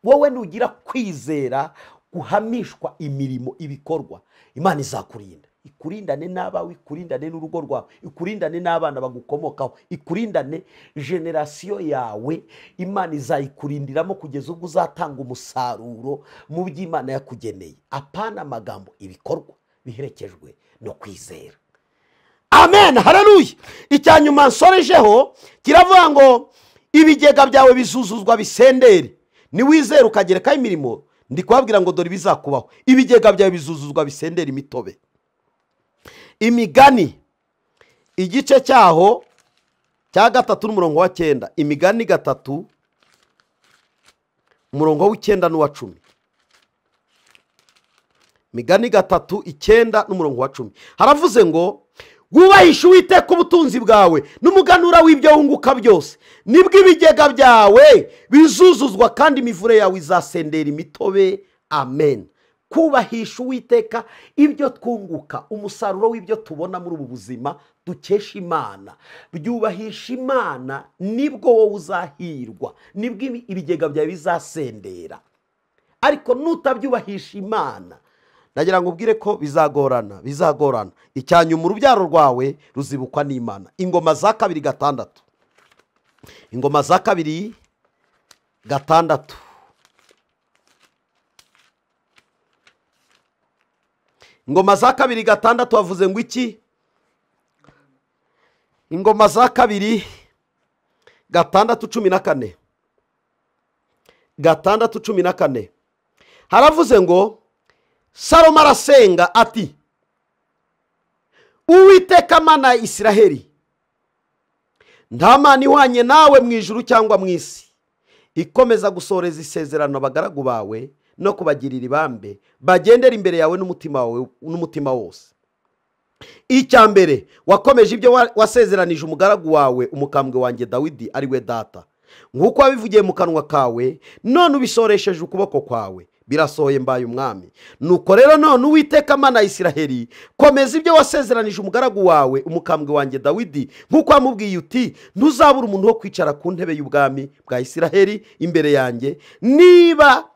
Wowe nugira kwizera guhamishwa imirimo, ibikorwa, Imana izakurinda. Ikurindane n'abawe, ikurindane n'urugo rwawe, ikurindane n'abana bagukomokaho, ikurindane generasiyo yawe. Imana izayikurindiramo kugeza ubwo uzatanga umusaruro mu by'Imana yakugeneye. Apana amagambo, ibikorwa biherekejwe no kwizera. Amen, haleluya. Icyanyuma nsorejeho kiravuga ngo, ibigega byawe bizuzuzwa bisendere. Niwizera ukagerekaho imirimo, ndi kubabwira ngo dore bizakubaho. Ibigega byawe bizuzuzwa bisendere imitobe. Imigani igice cyaho cya 3:9. Imigani 3 umurongo w'9 n'uwa10. Imigani 3:9 n'umurongo wa 10 haravuze ngo, wubahisha Uwiteka ubutunzi bwawe n'umuganura w'ibyo wunguka byose, nibwo ibigega byawe bizuzuzwa kandi imivure yawe izasendera imitobe. Amen. Kubahisha Uwiteka ibyo twunguka, umusaruro w'ibyo tubona muri ubu buzima dukesha Imana, byubahisha Imana, nibwo wowe uzahirwa, nibwo ibigega byawe bizasendera. Ariko nutabyubahisha Imana, nagira ngo ubwire ko bizagorana. Icyanyuma urubyaro rwawe ruzibukwa n'Imana. Ingoma za 2:6. Ingoma za 2:6. Ingoma za 2:6 wavuze ngo iki? Ingoma za 2:6:14. 6:14 haravuze ngo, Salomo arasenga ati, Uwiteka Mana ya Isiraheli, nta mana ihwanye nawe mu ijuru cyangwa mu isi, ikomeza gusoreza isezerano abagaragu bawe no kubagirira ibambe, bagendera imbere yawe n'umutima wose. Icyambere, wakomeje ibyo wasezeranije umugaragu wawe umukambwe wanjye Dawidi ari we data, nk'uko wabivugiye mu kanwa kawe, none ubisoresheje ukuboko kwawe, birasohoye mbaye umwami. Nuko rero none Uwiteka Mana ya Isiraheli, komeza ibyo wasezeranije umugaragu wawe umukambwe wanjye Dawidi, nk'uko wamubwiye uti, ntuzabura umuntu wo kwicara ku ntebe y'ubwami bwa Isiraheli imbere yanjye, niba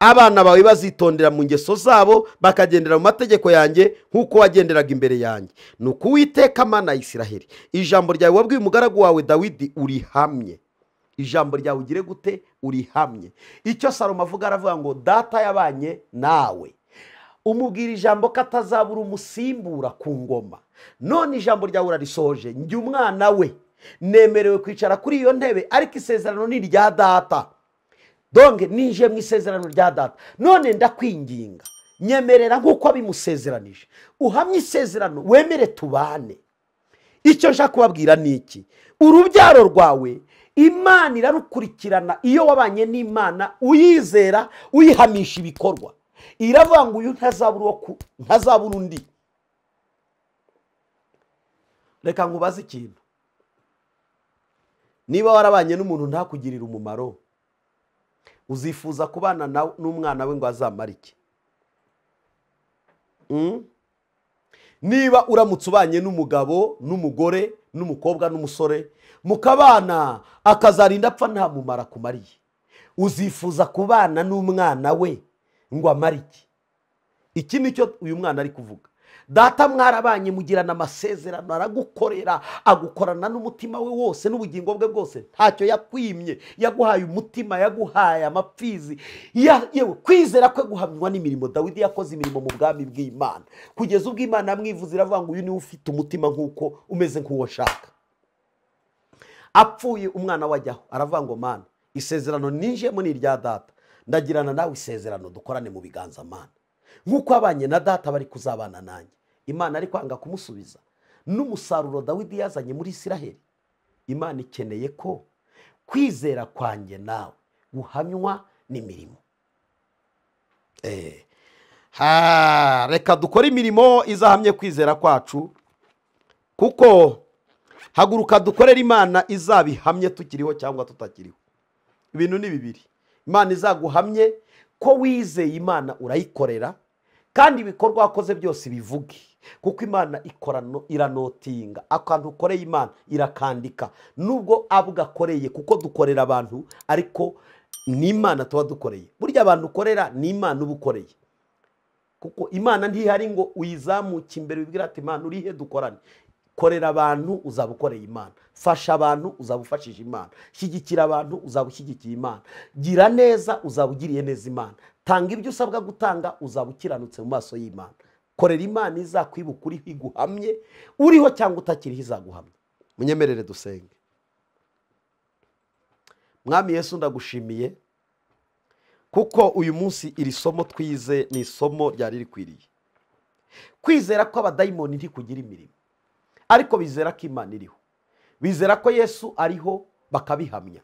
abana bawe bazitondera mu ngeso zabo bakagendera mu mategeko yanjye nk'uko wagenderaga imbere yanjye. Nuko Uwiteka Mana ya Isiraheli, ijambo ryawe wabwiye umugaragu wawe Dawidi urihamye. Ijambo ryawe ugire gute? Urihamye. Icyo Salomo avuga, aravuga ngo, data yabanye nawe, umubwira ijambo ko atazabura umusimbura ku ngoma. None ijambo ryawe urarisohoje, njye umwana we nemerewe kwicara kuri iyo ntebe, ariko isezerano ni irya data. Donge ninje mu isezerano rya data. None ndakwinginga, nyemerera nk'uko abimusezeranije, uhamye isezerano, wemere tubane. Icyo nshaka kubabwira ni iki? Urubyaro rwawe Imana irarukurikirana iyo wabanye n'Imana, uyizera, uyihamisha ibikorwa. iravuga ngo uyu ntazabura undi. Reka nkubaze ikintu, niba warabanye n'umuntu ntakugirira umumaro, uzifuza kubana n'umwana we ngo azamare iki? Niba uramutse ubanye n'umugabo n'umugore n'umukobwa n'umusore mukabana akazarinda apfa nta mumara kumariye, uzifuza kubana n'umwana we ngo amare iki? Iki nicyo uyu mwana ari kuvuga. Data mwarabanye mugirana amasezerano, aragukorera, agukorana n'umutima we wose n'ubugingo bwe bwose, ntacyo yakwimye, yaguhaye umutima, yaguhaye amapfizi, yewe kwizera kwe guhamywa n'imirimo. Dawidi yakoze imirimo mu bwami bw'Imana kugeza ubwo Imana yamwivuze, iravuga ngo uyu niwe ufite umutima nk'uko umeze nk'uwo nshaka. Apfuye umwana wajyaho aravuga ngo Mana, isezerano ninjiyemo ni irya data, ndagirana nawe isezerano dukorane mu biganza Mana, nk'uko abanye na data bari kuzabana nanjye. Imana ari kwanga kumusubiza. N'umusaruro Dawidi yazanye muri Isiraheli, Imana ikeneye ko kwizera kwanjye nawe guhamywa n'imirimo. Reka dukore imirimo izahamye kwizera kwacu, kuko haguruka dukorera Imana izabihamye tukiriho cyangwa tutakiriho. Ibintu ni bibiri. Imana izaguhamye ko wizeye Imana urayikorera, kandi ibikorwa wakoze byose bivuge, kuko Imana iranotinga. Akantu ukoreye Imana irakandika, nubwo abugakoreye, kuko dukorera abantu ariko ni Imana tuba dukoreye. Burya abantu ukorera ni Imana uba ukoreye, kuko Imana ntihari ngo uyizamuke imbere wibwira ati Imana urihe dukorane. Korera abantu uzaba ukoreye Imana, fasha abantu uzaba ufashije Imana, shyigikira abantu uzaba ushyigikiye Imana, gira neza uzaba ugiriye neza Imana, tanga ibyo usabwa gutanga uzaba ukiranutse mu maso y'Imana. Korera Imana izakwibuka uriho iguhamye, uriho cyangwa utakiriho izaguhamye. Munyemerere dusenge. Mwami Yesu, ndagushimiye kuko uyu munsi iri somo twize ni isomo ryari rikwiriye. Kwizera ko abadayimoni ntikugira imirimo, ariko bizera ko Imana iriho, bizera ko Yesu ariho bakabihamya.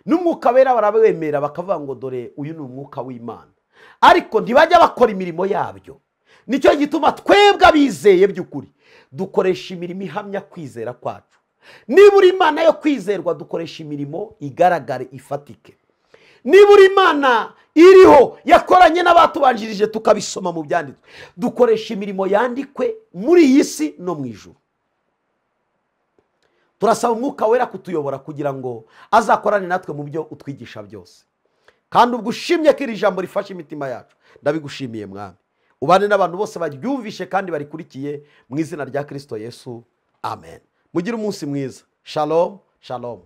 N'umwuka wera barabemera bakavuga ngo dore uyu ni umwuka w'Imana, ariko ntibajya bakora imirimo yabyo. Nicyo gituma twebwe abizeye by'ukuri dukoresha imirimo ihamya kwizera kwacu. Niba uri Imana yo kwizerwa, dukoresha imirimo igaragare ifatike. Niba uri Imana iriho yakoranye n'abatubanjirije tukabisoma mu byanditswe, dukoresha imirimo yandikwe muri iyi si no mu ijuru. Turasaba umwuka wera kutuyobora kugira ngo azakorane natwe mu byo utwigisha byose. Kandi ubwo ushimye ko iri jambo rifashe imitima yacu, ndabigushimiye Mwami. Ubane n'abantu bose baryumvishe kandi barikurikiye mu izina rya Kristo Yesu. Amen. Mugire umunsi mwiza. Shalom, shalom.